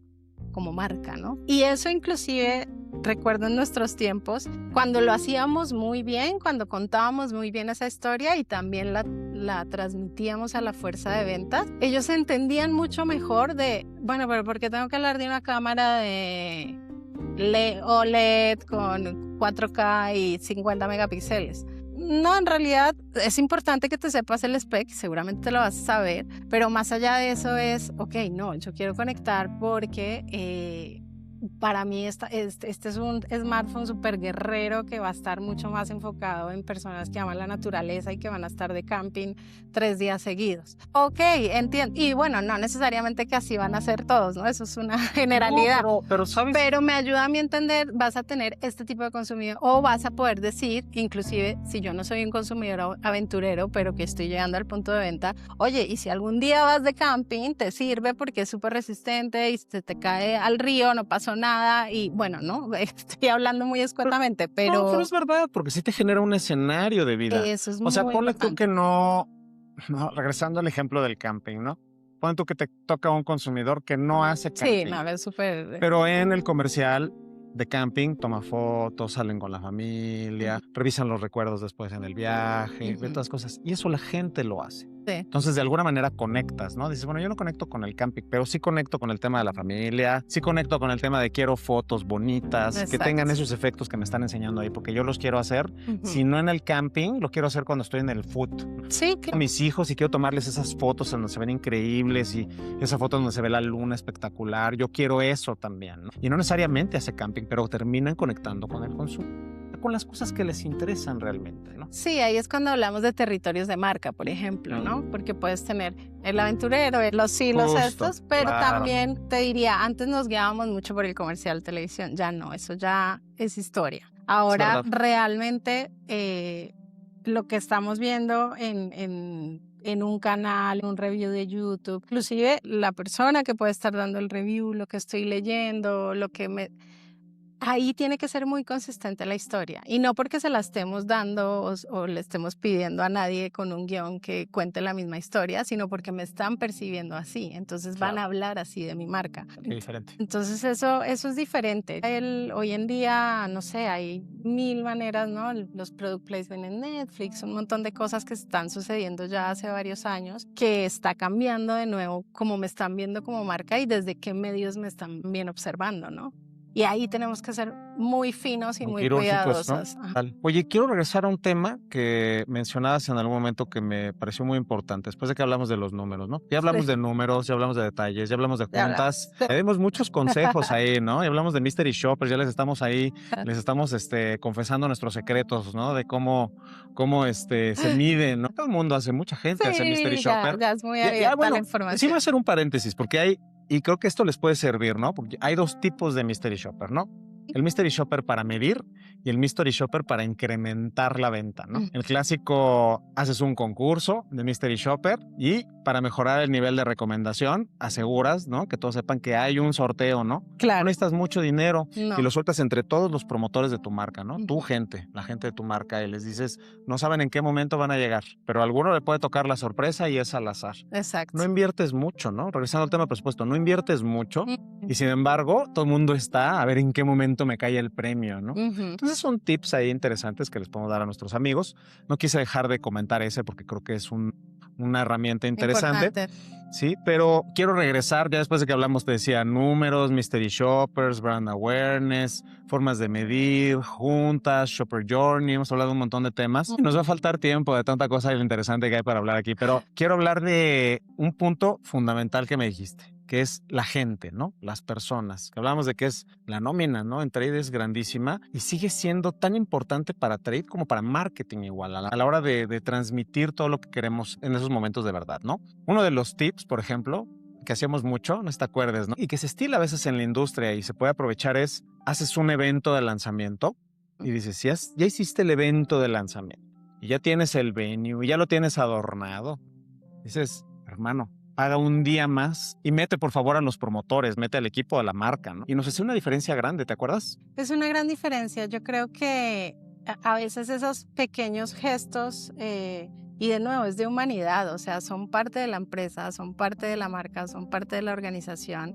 como marca, ¿no? Y eso inclusive, recuerdo en nuestros tiempos, cuando lo hacíamos muy bien, cuando contábamos muy bien esa historia y también la transmitíamos a la fuerza de ventas, ellos entendían mucho mejor bueno, pero ¿por qué tengo que hablar de una cámara de OLED con 4K y 50 megapíxeles? No, en realidad es importante que te sepas el spec, seguramente te lo vas a saber, pero más allá de eso es, ok, no, yo quiero conectar porque para mí este es un smartphone súper guerrero que va a estar mucho más enfocado en personas que aman la naturaleza y que van a estar de camping 3 días seguidos. Ok, entiendo. Y bueno, no necesariamente que así van a ser todos, ¿no? Eso es una generalidad. No, pero ¿sabes? Pero me ayuda a mí a entender, vas a tener este tipo de consumidor o vas a poder decir, inclusive si yo no soy un consumidor aventurero, pero que estoy llegando al punto de venta, oye, y si algún día vas de camping, te sirve porque es súper resistente y se te cae al río, no pasó nada y bueno, no, estoy hablando muy escuetamente, pero... No, pero es verdad, porque sí te genera un escenario de vida. Eso es O sea, muy ponle tú importante. que no, regresando al ejemplo del camping, ¿no? Ponle tú que te toca un consumidor que no hace camping. Sí, no, es súper... Pero en el comercial de camping toma fotos, salen con la familia, revisan los recuerdos después en el viaje, ven todas las cosas. Y eso la gente lo hace. Sí. Entonces, de alguna manera conectas, ¿no? Dices, bueno, yo no conecto con el camping, pero sí conecto con el tema de la familia, sí conecto con el tema de quiero fotos bonitas, que Exacto. tengan esos efectos que me están enseñando ahí, porque yo los quiero hacer, si no en el camping, lo quiero hacer cuando estoy en el food. Sí, A mis hijos y quiero tomarles esas fotos en donde se ven increíbles y esa foto donde se ve la luna espectacular. Yo quiero eso también, ¿no? Y no necesariamente hace camping, pero terminan conectando con el consumo, con las cosas que les interesan realmente, ¿no? Sí, ahí es cuando hablamos de territorios de marca, por ejemplo, ¿no? Porque puedes tener el aventurero, los hilos Justo, estos, pero claro. También te diría, antes nos guiábamos mucho por el comercial de televisión, ya no, eso ya es historia. Ahora realmente lo que estamos viendo en un canal, un review de YouTube, inclusive la persona que puede estar dando el review, lo que estoy leyendo, ahí tiene que ser muy consistente la historia y no porque se la estemos dando o le estemos pidiendo a nadie con un guión que cuente la misma historia, sino porque me están percibiendo así, entonces van a hablar así de mi marca. Qué diferente. Entonces eso es diferente. Hoy en día, no sé, hay 1000 maneras, ¿no? Los product placement en Netflix, un montón de cosas que están sucediendo ya hace varios años, que está cambiando de nuevo cómo me están viendo como marca y desde qué medios me están bien observando, ¿no? Y ahí tenemos que ser muy finos y muy cuidadosos. ¿No? Oye, quiero regresar a un tema que mencionabas en algún momento que me pareció muy importante, después de que hablamos de los números, ¿no? Ya hablamos de números, ya hablamos de detalles, ya hablamos de juntas, le dimos muchos consejos ahí, ¿no? Ya hablamos de Mystery Shoppers, ya les estamos ahí, les estamos confesando nuestros secretos, ¿no? De cómo se mide, ¿no? Todo el mundo hace, mucha gente hace Mystery Shopper. Ya es muy abierta bueno, la información. Sí voy a hacer un paréntesis, porque y creo que esto les puede servir, ¿no? Porque hay 2 tipos de Mystery Shopper, ¿no? El Mystery Shopper para medir y el Mystery Shopper para incrementar la venta, ¿no? El clásico, haces un concurso de Mystery Shopper y para mejorar el nivel de recomendación, aseguras, ¿no? Que todos sepan que hay un sorteo, ¿no? No Claro. necesitas mucho dinero No. y lo sueltas entre todos los promotores de tu marca, ¿no? Ujú. Tu gente, la gente de tu marca, y les dices, no saben en qué momento van a llegar, pero a alguno le puede tocar la sorpresa y es al azar. Exacto. No inviertes mucho, ¿no? Regresando al tema de presupuesto, no inviertes mucho Ujú. y sin embargo todo el mundo está a ver en qué momento me cae el premio, ¿no? Ujú. Entonces son tips ahí interesantes que les podemos dar a nuestros amigos. No quise dejar de comentar ese porque creo que es una herramienta interesante. Importante. Sí, pero quiero regresar, ya después de que hablamos, te decía, números, Mystery Shoppers, Brand Awareness, formas de medir, juntas, Shopper Journey, hemos hablado de un montón de temas. Nos va a faltar tiempo de tanta cosa interesante que hay para hablar aquí, pero quiero hablar de un punto fundamental que me dijiste, que es la gente, ¿no? Las personas. Que hablamos de que es la nómina, ¿no? En trade es grandísima y sigue siendo tan importante para trade como para marketing igual, a la hora de transmitir todo lo que queremos en esos momentos de verdad, ¿no? Uno de los tips, por ejemplo, que hacíamos mucho, no te acuerdes, ¿no? Y que se estila a veces en la industria y se puede aprovechar es, haces un evento de lanzamiento y dices, si ya hiciste el evento de lanzamiento y ya tienes el venue y ya lo tienes adornado, dices, hermano, haga un día más y mete por favor a los promotores, mete al equipo de la marca, ¿no? Y nos hace una diferencia grande, ¿te acuerdas? Es una gran diferencia. Yo creo que a veces esos pequeños gestos, y de nuevo, es de humanidad, o sea, son parte de la empresa, son parte de la marca, son parte de la organización.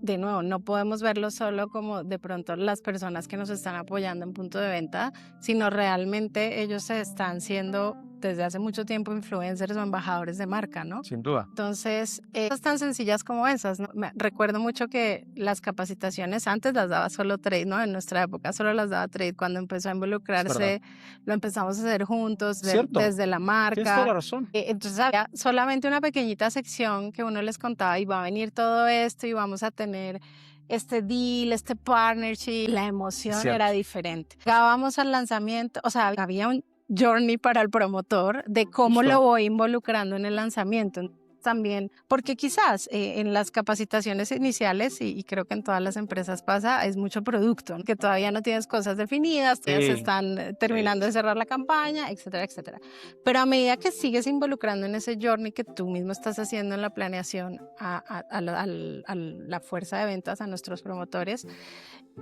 De nuevo, no podemos verlo solo como de pronto las personas que nos están apoyando en punto de venta, sino realmente ellos están siendo desde hace mucho tiempo influencers o embajadores de marca, ¿no? Sin duda. Entonces, cosas tan sencillas como esas, ¿no? Recuerdo mucho que las capacitaciones antes las daba solo Trade, ¿no? En nuestra época solo las daba Trade. Cuando empezó a involucrarse, lo empezamos a hacer juntos desde la marca. Tienes toda la razón. Entonces había solamente una pequeñita sección que uno les contaba y va a venir todo esto y vamos a tener este deal, este partnership. La emoción era diferente. Llegábamos al lanzamiento, o sea, había un journey para el promotor de cómo lo voy involucrando en el lanzamiento. También, porque quizás en las capacitaciones iniciales, y creo que en todas las empresas pasa, es mucho producto, ¿no? Que todavía no tienes cosas definidas, ya se están terminando de cerrar la campaña, etcétera, etcétera. Pero a medida que sigues involucrando en ese journey que tú mismo estás haciendo en la planeación a la fuerza de ventas, a nuestros promotores,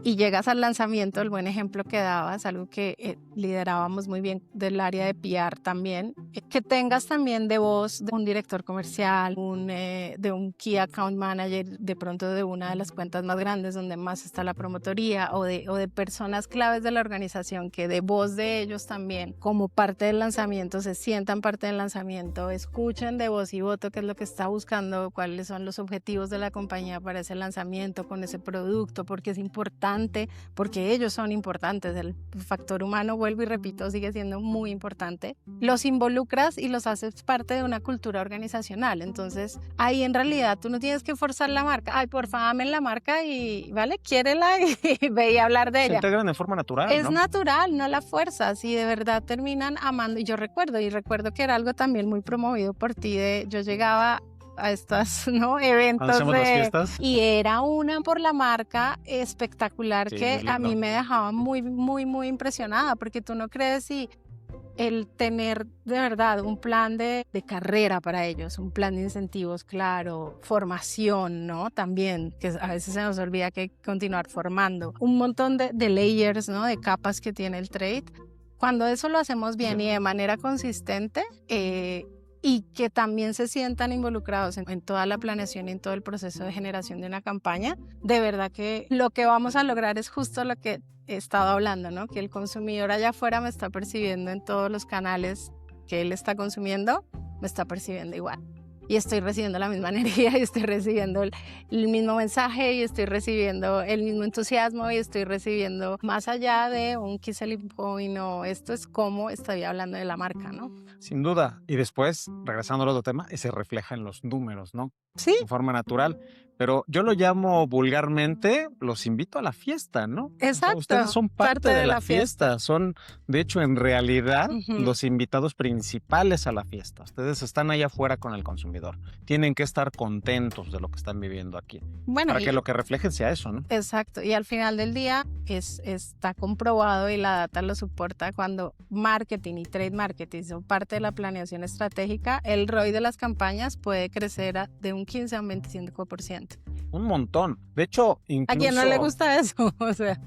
y llegas al lanzamiento, el buen ejemplo que dabas, algo que liderábamos muy bien del área de PR también, que tengas también de voz de un director comercial, de un Key Account Manager, de pronto de una de las cuentas más grandes donde más está la promotoría, o de personas claves de la organización, que de voz de ellos también, como parte del lanzamiento, se sientan parte del lanzamiento, escuchen de voz y voto qué es lo que está buscando, cuáles son los objetivos de la compañía para ese lanzamiento con ese producto, porque es importante, porque ellos son importantes. El factor humano, vuelvo y repito, sigue siendo muy importante. Los involucras y los haces parte de una cultura organizacional. Entonces, ahí en realidad tú no tienes que forzar la marca. Ay, por favor, amen la marca y, ¿vale? Quiérela y ve y hablar de ella. Se integran de forma natural, Es ¿no? natural, no la fuerzas y de verdad terminan amando. Y yo recuerdo que era algo también muy promovido por ti. Yo llegaba a estos, ¿no? eventos Hacemos las fiestas. y era una por la marca espectacular, que a mí me dejaba muy, muy, muy impresionada, porque tú no crees si el tener de verdad un plan de carrera para ellos, un plan de incentivos claro, formación, ¿no? También, que a veces se nos olvida que hay que continuar formando, un montón de layers, ¿no? De capas que tiene el trade. Cuando eso lo hacemos bien y de manera consistente, y que también se sientan involucrados en toda la planeación y en todo el proceso de generación de una campaña, de verdad que lo que vamos a lograr es justo lo que he estado hablando, ¿no? Que el consumidor allá afuera me está percibiendo en todos los canales que él está consumiendo, me está percibiendo igual. Y estoy recibiendo la misma energía, y estoy recibiendo el mismo mensaje, y estoy recibiendo el mismo entusiasmo, y estoy recibiendo más allá de un key selling point, no, esto es como estoy hablando de la marca, ¿no? Sin duda. Y después, regresando al otro tema, se refleja en los números, ¿no? Sí. De forma natural. Pero yo lo llamo vulgarmente, los invito a la fiesta, ¿no? O sea, Exacto, ustedes son parte de la fiesta. fiesta, son, de hecho, en realidad, Ujú. los invitados principales a la fiesta. Ustedes están allá afuera con el consumidor. Tienen que estar contentos de lo que están viviendo aquí, Bueno, para que lo que reflejen sea eso, ¿no? exacto, y al final del día está comprobado y la data lo soporta cuando marketing y trade marketing son parte de la planeación estratégica, el ROI de las campañas puede crecer de un 15 a un 25%. Un montón. De hecho, ¿A quién no le incluso... gusta eso? O sea,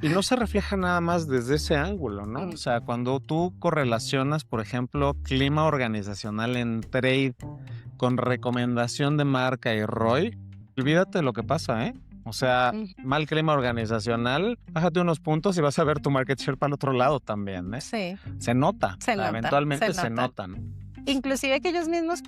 Y no se refleja nada más desde ese ángulo, ¿no? Mm. O sea, cuando tú correlacionas, por ejemplo, clima organizacional en trade con recomendación de marca y ROI, olvídate de lo que pasa, ¿eh? O sea, Ujú. mal clima organizacional, bájate unos puntos y vas a ver tu market share para el otro lado también, ¿eh? Sí, Se nota, se o sea, nota, eventualmente se se nota. notan. Inclusive que ellos mismos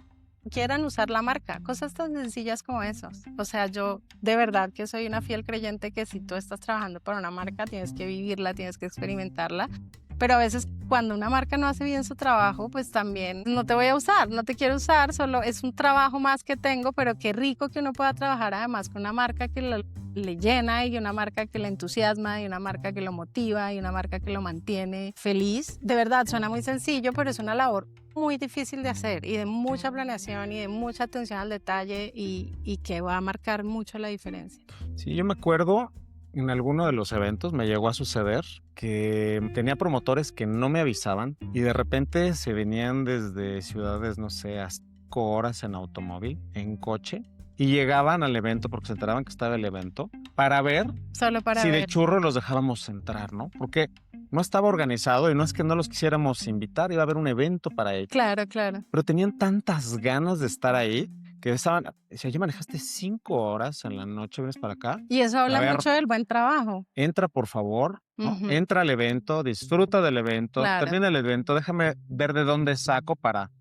quieran usar la marca, cosas tan sencillas como esos. O sea, yo de verdad que soy una fiel creyente que si tú estás trabajando para una marca, tienes que vivirla, tienes que experimentarla. Pero a veces cuando una marca no hace bien su trabajo, pues también no te voy a usar, no te quiero usar, solo es un trabajo más que tengo, pero qué rico que uno pueda trabajar además con una marca que le llena y una marca que le entusiasma y una marca que lo motiva y una marca que lo mantiene feliz. De verdad, suena muy sencillo, pero es una labor muy difícil de hacer y de mucha planeación y de mucha atención al detalle y que va a marcar mucho la diferencia. Sí, yo me acuerdo en alguno de los eventos me llegó a suceder que tenía promotores que no me avisaban y de repente se venían desde ciudades, no sé, a 5 horas en automóvil, en coche, y llegaban al evento porque se enteraban que estaba el evento para ver Solo para si de ver. churro los dejábamos entrar, ¿no? Porque no estaba organizado y no es que no los quisiéramos invitar, iba a haber un evento para ellos. Claro, claro. Pero tenían tantas ganas de estar ahí que estaban, decía, ya manejaste 5 horas en la noche, vienes para acá. Y eso A habla ver, mucho del buen trabajo. entra por favor, ¿no? Ujú. Entra al evento, disfruta del evento, Claro. termina el evento, déjame ver de dónde saco para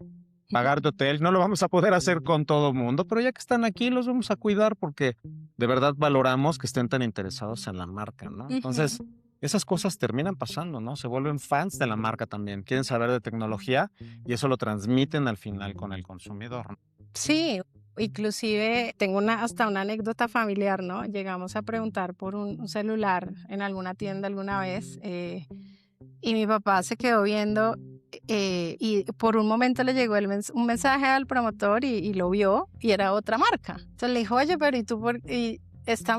pagar tu hotel. No lo vamos a poder hacer con todo mundo, pero ya que están aquí, los vamos a cuidar porque de verdad valoramos que estén tan interesados en la marca, ¿no? Ujú. Entonces, esas cosas terminan pasando, ¿no? Se vuelven fans de la marca también, quieren saber de tecnología y eso lo transmiten al final con el consumidor, ¿no? Sí, inclusive tengo hasta una anécdota familiar, ¿no? Llegamos a preguntar por un celular en alguna tienda alguna vez y mi papá se quedó viendo y por un momento le llegó un mensaje al promotor y lo vio y era otra marca. Entonces le dijo, oye, pero ¿y tú y esta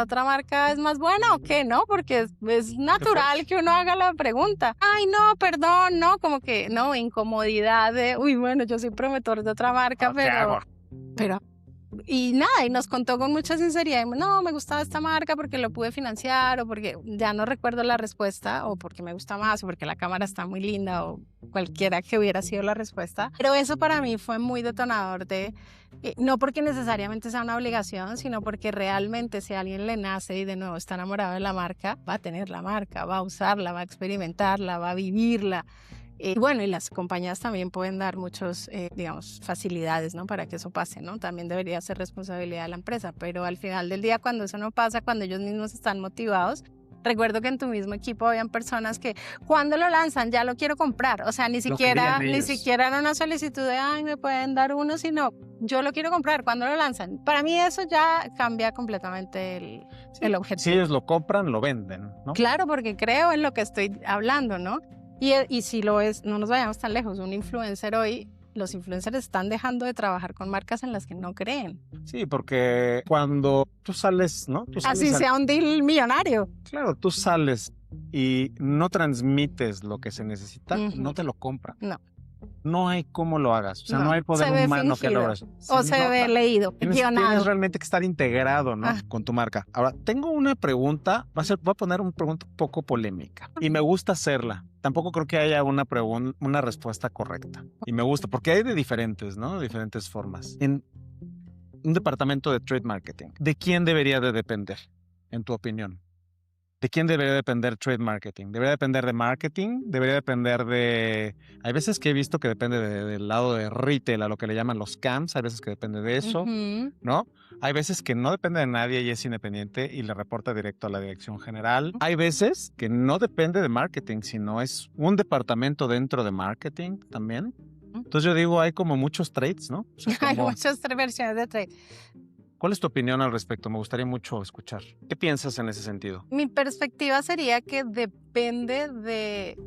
otra marca es más buena o qué? ¿No? Porque es natural que uno haga la pregunta. Ay, no, perdón, no, como que no, incomodidad de, uy, bueno, yo soy promotor de otra marca, ¿Qué hago? pero y nada, y nos contó con mucha sinceridad, no, me gustaba esta marca porque lo pude financiar o porque ya no recuerdo la respuesta o porque me gusta más o porque la cámara está muy linda o cualquiera que hubiera sido la respuesta. Pero eso para mí fue muy detonador de, no porque necesariamente sea una obligación, sino porque realmente si a alguien le nace y de nuevo está enamorado de la marca, va a tener la marca, va a usarla, va a experimentarla, va a vivirla. Bueno, y las compañías también pueden dar muchos, digamos, facilidades, ¿no? Para que eso pase, ¿no? También debería ser responsabilidad de la empresa, pero al final del día, cuando eso no pasa, cuando ellos mismos están motivados, recuerdo que en tu mismo equipo habían personas que cuando lo lanzan ya lo quiero comprar, o sea, ni siquiera era una solicitud de, ay, me pueden dar uno, sino yo lo quiero comprar cuando lo lanzan. Para mí eso ya cambia completamente el objetivo. Si ellos lo compran, lo venden, ¿no? Claro, porque creo en lo que estoy hablando, ¿no? Y si lo es, no nos vayamos tan lejos, un influencer hoy, los influencers están dejando de trabajar con marcas en las que no creen. Sí, porque cuando tú sales, ¿no? Tú sales Así sea un deal millonario. Claro, tú sales y no transmites lo que se necesita, Ujú. no te lo compran. No. No hay cómo lo hagas, o sea, No, no hay poder se ve humano que lo fingido. hagas. O se ve leído, Tienes guionado. realmente que estar integrado, ¿no? Ah. Con tu marca. Ahora, tengo una pregunta, voy a poner una pregunta un poco polémica y me gusta hacerla. Tampoco creo que haya una respuesta correcta. Y me gusta, porque hay de diferentes, ¿no? Diferentes formas. En un departamento de trade marketing, ¿de quién debería de depender, en tu opinión? ¿De quién debería depender trade marketing? ¿Debería depender de marketing? ¿Debería depender de...? Hay veces que he visto que depende del lado de retail, a lo que le llaman los CAMs. Hay veces que depende de eso, Ujú. ¿no? Hay veces que no depende de nadie y es independiente y le reporta directo a la dirección general. Hay veces que no depende de marketing, sino es un departamento dentro de marketing también. Entonces yo digo, hay como muchos trades, ¿no? O sea, Hay como- muchas versiones de trade. ¿Cuál es tu opinión al respecto? Me gustaría mucho escuchar. ¿Qué piensas en ese sentido? Mi perspectiva sería que depende de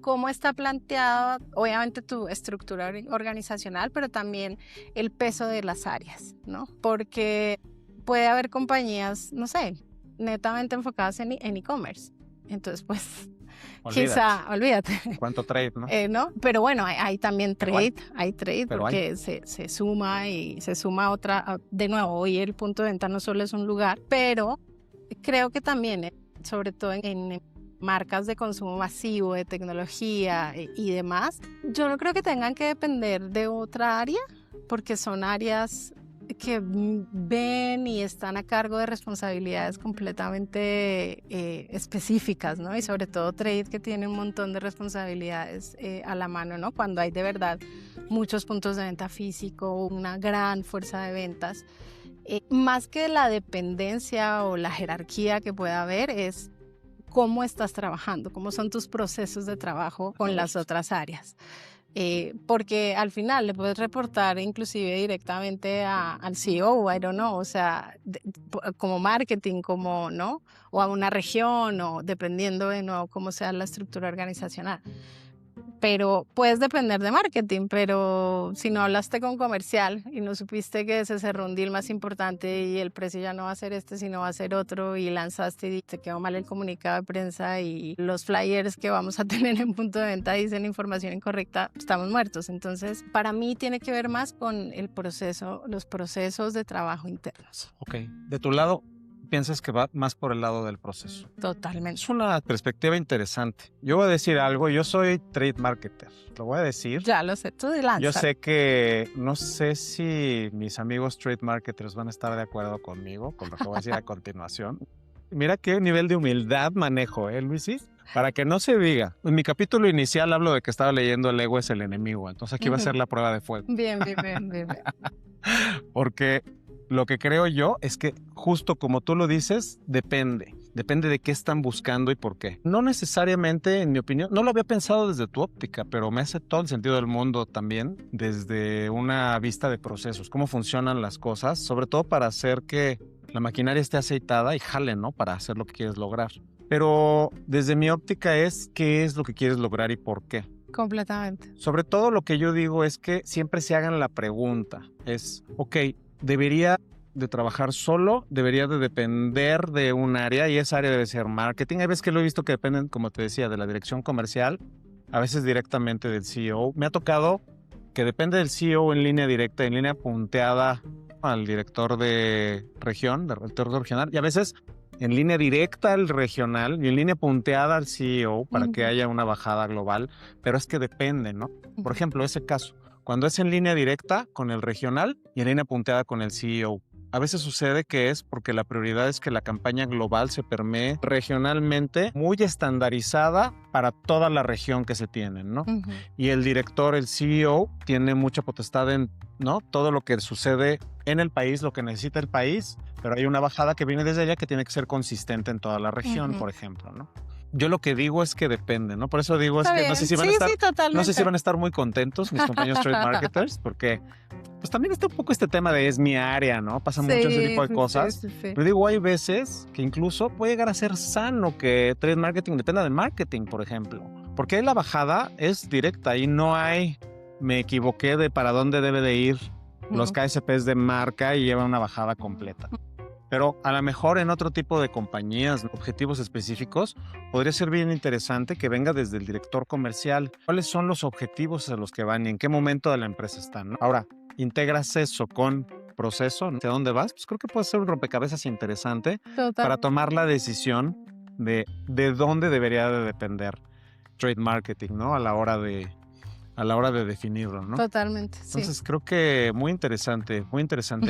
cómo está planteada, obviamente, tu estructura organizacional, pero también el peso de las áreas, ¿no? Porque puede haber compañías, no sé, netamente enfocadas en e-commerce. Entonces, pues, quizá, olvídate. ¿Cuánto trade, no? ¿No? Pero bueno, hay también trade, hay trade Pero porque se suma y se suma otra. De nuevo, hoy el punto de venta no solo es un lugar, pero creo que también, sobre todo en marcas de consumo masivo, de tecnología y demás, yo no creo que tengan que depender de otra área, porque son áreas que ven y están a cargo de responsabilidades completamente específicas, ¿no? Y sobre todo trade, que tiene un montón de responsabilidades a la mano, ¿no? Cuando hay de verdad muchos puntos de venta físico, una gran fuerza de ventas. Más que la dependencia o la jerarquía que pueda haber, es cómo estás trabajando, cómo son tus procesos de trabajo con las otras áreas. Porque al final le puedes reportar inclusive directamente al CEO, I don't know, o sea, como marketing, como, ¿no? O a una región, o dependiendo de nuevo cómo sea la estructura organizacional. Pero puedes depender de marketing, pero si no hablaste con comercial y no supiste que se cerró un deal más importante y el precio ya no va a ser este, sino va a ser otro, y lanzaste y te quedó mal el comunicado de prensa y los flyers que vamos a tener en punto de venta dicen información incorrecta, estamos muertos. Entonces, para mí tiene que ver más con el proceso, los procesos de trabajo internos. Ok. De tu lado, piensas que va más por el lado del proceso. Totalmente. Es una perspectiva interesante. Yo voy a decir algo, yo soy trade marketer, lo voy a decir. Ya lo sé, tú de lanza. Yo sé que, no sé si mis amigos trade marketers van a estar de acuerdo conmigo, con lo que voy a decir a continuación. Mira qué nivel de humildad manejo, Luisis? Para que no se diga. En mi capítulo inicial hablo de que estaba leyendo El ego es el enemigo, entonces aquí va a ser la prueba de fuego. Bien. Porque lo que creo yo es que, justo como tú lo dices, depende de qué están buscando y por qué. No necesariamente, en mi opinión, no lo había pensado desde tu óptica, pero me hace todo el sentido del mundo también desde una vista de procesos, cómo funcionan las cosas, sobre todo para hacer que la maquinaria esté aceitada y jale, ¿no? Para hacer lo que quieres lograr. Pero desde mi óptica es qué es lo que quieres lograr y por qué. Completamente. Sobre todo lo que yo digo es que siempre se hagan la pregunta. Es, ok, ¿debería de trabajar solo? ¿Debería de depender de un área? Y esa área debe ser marketing. Hay veces que lo he visto que dependen, como te decía, de la dirección comercial, a veces directamente del CEO. Me ha tocado que depende del CEO en línea directa, en línea punteada al director de región, del director regional, y a veces en línea directa al regional y en línea punteada al CEO para que haya una bajada global. Pero es que depende, ¿no? Por ejemplo, ese caso, cuando es en línea directa con el regional y en línea punteada con el CEO. A veces sucede que es porque la prioridad es que la campaña global se permee regionalmente, muy estandarizada para toda la región que se tiene, ¿no? Y el director, el CEO, tiene mucha potestad en, ¿no? Todo lo que sucede en el país, lo que necesita el país, pero hay una bajada que viene desde allá que tiene que ser consistente en toda la región, por ejemplo, ¿no? Yo lo que digo es que depende, ¿no? Por eso digo es que no sé si van a estar, no sé si van a estar muy contentos mis compañeros trade marketers, porque pues también está un poco este tema de es mi área, ¿no? Pasa mucho ese tipo de cosas. Sí. Pero digo, hay veces que incluso puede llegar a ser sano que trade marketing dependa del marketing, por ejemplo. Porque ahí la bajada es directa y no hay, me equivoqué de para dónde debe de ir los KSPs de marca y lleva una bajada completa. Pero a lo mejor en otro tipo de compañías, objetivos específicos, podría ser bien interesante que venga desde el director comercial. ¿Cuáles son los objetivos a los que van y en qué momento de la empresa están, ¿no? Ahora, integras eso con proceso, ¿no? ¿De dónde vas? Pues creo que puede ser un rompecabezas interesante para tomar la decisión de dónde debería de depender trade marketing, ¿no? A la hora de definirlo, ¿no? Totalmente, sí. Entonces creo que muy interesante,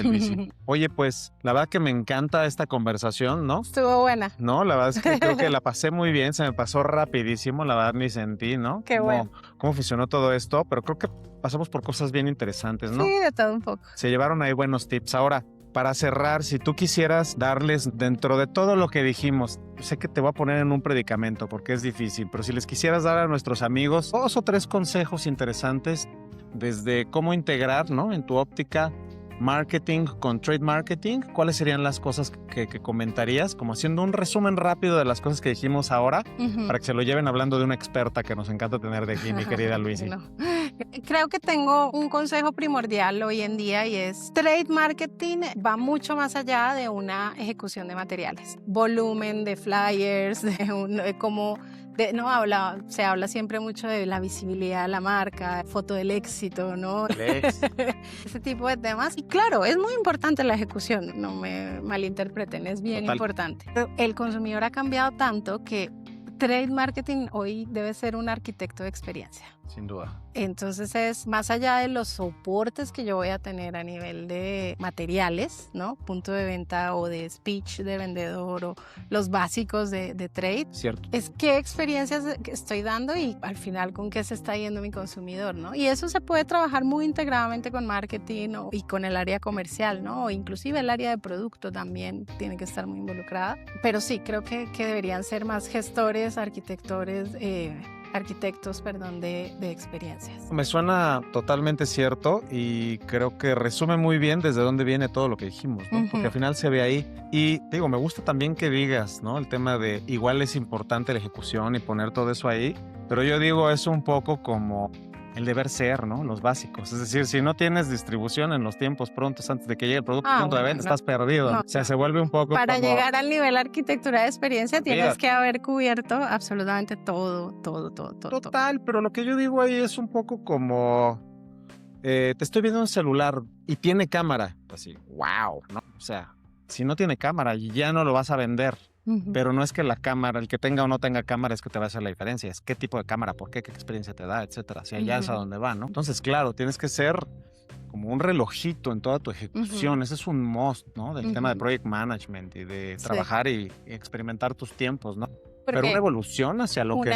Luisi. Oye, pues la verdad que me encanta esta conversación, ¿no? Estuvo buena. No, la verdad es que creo que la pasé muy bien, se me pasó rapidísimo, la verdad ni sentí, ¿no? Qué bueno. Cómo funcionó todo esto, pero creo que pasamos por cosas bien interesantes, ¿no? Sí, de todo un poco. Se llevaron ahí buenos tips. Ahora, para cerrar, si tú quisieras darles dentro de todo lo que dijimos, sé que te voy a poner en un predicamento porque es difícil, pero si les quisieras dar a nuestros amigos 2 o 3 consejos interesantes desde cómo integrar, ¿no? En tu óptica, marketing con trade marketing, ¿cuáles serían las cosas que comentarías? Como haciendo un resumen rápido de las cosas que dijimos ahora, para que se lo lleven hablando de una experta que nos encanta tener de aquí, mi querida Luisi. No. Creo que tengo un consejo primordial hoy en día y es trade marketing va mucho más allá de una ejecución de materiales, volumen de flyers, se habla siempre mucho de la visibilidad de la marca, foto del éxito, ¿no? Ese tipo de temas. Y claro, es muy importante la ejecución, no me malinterpreten, es bien importante. Pero el consumidor ha cambiado tanto que trade marketing hoy debe ser un arquitecto de experiencia. Sin duda. Entonces es más allá de los soportes que yo voy a tener a nivel de materiales, ¿no? Punto de venta o de speech de vendedor o los básicos de trade. Cierto. Es qué experiencias estoy dando y al final con qué se está yendo mi consumidor, ¿no? Y eso se puede trabajar muy integradamente con marketing y con el área comercial, ¿no? O inclusive el área de producto también tiene que estar muy involucrada. Pero sí, creo que deberían ser más gestores, arquitectos, de experiencias. Me suena totalmente cierto y creo que resume muy bien desde dónde viene todo lo que dijimos, ¿no? Porque al final se ve ahí. Y digo, me gusta también que digas, ¿no? El tema de igual es importante la ejecución y poner todo eso ahí, pero yo digo es un poco como el deber ser, ¿no? Los básicos. Es decir, si no tienes distribución en los tiempos prontos antes de que llegue el producto al punto de venta, estás perdido. O sea, se vuelve un poco para como... llegar al nivel arquitectura de experiencia tienes que haber cubierto absolutamente todo. Total, pero lo que yo digo ahí es un poco como... te estoy viendo un celular y tiene cámara. Así, wow, ¿no? O sea, si no tiene cámara ya no lo vas a vender. Pero no es que la cámara, el que tenga o no tenga cámara es que te va a hacer la diferencia, es qué tipo de cámara, por qué, qué experiencia te da, etcétera. Si allá es a donde va, ¿no? Entonces, claro, tienes que ser como un relojito en toda tu ejecución. Ese es un must, ¿no? Del tema de project management y de trabajar y experimentar tus tiempos, ¿no? Pero una evolución hacia lo que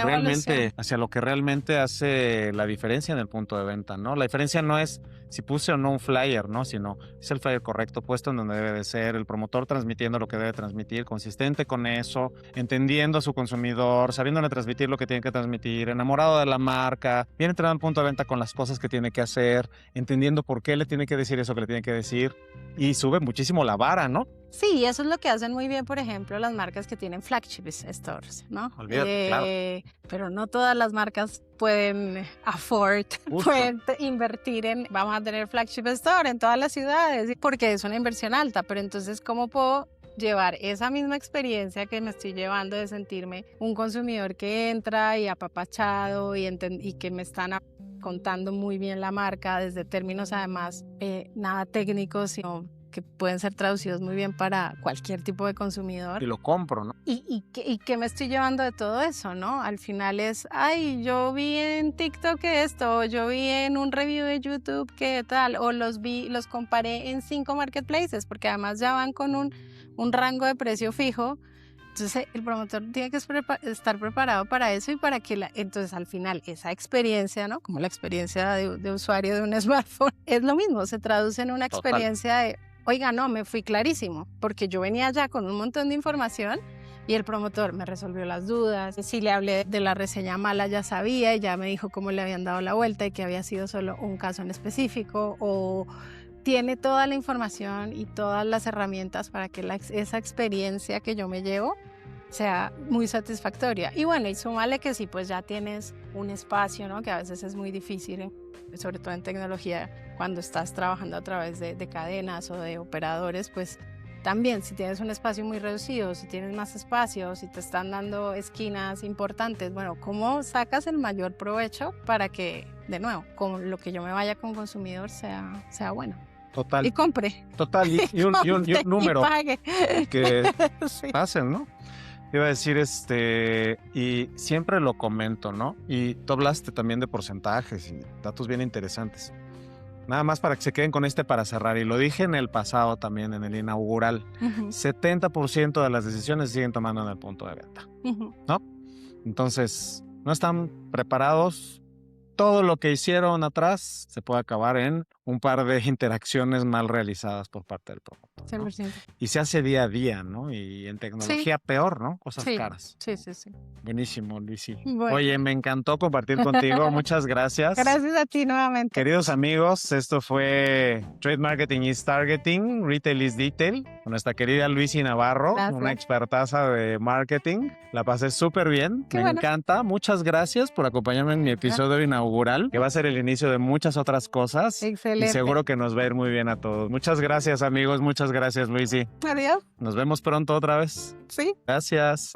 realmente hace la diferencia en el punto de venta, ¿no? La diferencia no es si puse o no un flyer, ¿no? Sino es el flyer correcto, puesto en donde debe de ser, el promotor transmitiendo lo que debe transmitir, consistente con eso, entendiendo a su consumidor, sabiéndole transmitir lo que tiene que transmitir, enamorado de la marca, bien entrenado en punto de venta con las cosas que tiene que hacer, entendiendo por qué le tiene que decir eso que le tiene que decir, y sube muchísimo la vara, ¿no? Sí, eso es lo que hacen muy bien, por ejemplo, las marcas que tienen flagship stores, ¿no? Olvídate, claro. Pero no todas las marcas pueden pueden invertir vamos a tener flagship store en todas las ciudades, porque es una inversión alta, pero entonces, ¿cómo puedo llevar esa misma experiencia que me estoy llevando de sentirme un consumidor que entra y apapachado y que me están contando muy bien la marca desde términos además nada técnicos, sino que pueden ser traducidos muy bien para cualquier tipo de consumidor. Y lo compro, ¿no? ¿Y qué me estoy llevando de todo eso, no? Al final es, ay, yo vi en TikTok esto, o yo vi en un review de YouTube que tal, o los comparé en 5 marketplaces, porque además ya van con un rango de precio fijo. Entonces el promotor tiene que estar preparado para eso y para que entonces al final esa experiencia, ¿no? Como la experiencia de usuario de un smartphone, es lo mismo, se traduce en una experiencia de, oiga, no, me fui clarísimo, porque yo venía ya con un montón de información y el promotor me resolvió las dudas. Si le hablé de la reseña mala ya sabía y ya me dijo cómo le habían dado la vuelta y que había sido solo un caso en específico, o tiene toda la información y todas las herramientas para que esa experiencia que yo me llevo sea muy satisfactoria. Y bueno, y súmale que sí, pues ya tienes un espacio, ¿no? Que a veces es muy difícil, sobre todo en tecnología, cuando estás trabajando a través de cadenas o de operadores, pues también si tienes un espacio muy reducido, si tienes más espacio, si te están dando esquinas importantes, bueno, ¿cómo sacas el mayor provecho para que, de nuevo, con lo que yo me vaya con consumidor sea bueno? Total. Y compre. Total, y un número y pague. Que sí. pasen, ¿no? Iba a decir, y siempre lo comento, ¿no? Y tú hablaste también de porcentajes y datos bien interesantes. Nada más para que se queden con para cerrar, y lo dije en el pasado también, en el inaugural, 70% de las decisiones se siguen tomando en el punto de venta, ¿no? Entonces, no están preparados. Todo lo que hicieron atrás se puede acabar en un par de interacciones mal realizadas por parte del promotor, ¿no? 100%. Y se hace día a día, ¿no? Y en tecnología peor, ¿no? Cosas Sí, caras. sí, sí, sí. Buenísimo, Luisi. Bueno. Oye, me encantó compartir contigo. Muchas gracias. Gracias a ti nuevamente. Queridos amigos, esto fue Trade Marketing is Targeting, Retail is Detail, con nuestra querida Luisi Navarro, Gracias. una expertaza de marketing. La pasé súper bien, Qué me bueno. encanta. Muchas gracias por acompañarme en mi episodio inaugural, que va a ser el inicio de muchas otras cosas. Excelente. Y seguro que nos va a ir muy bien a todos. Muchas gracias, amigos. Muchas gracias, Luisi. Adiós. Nos vemos pronto otra vez. Sí. Gracias.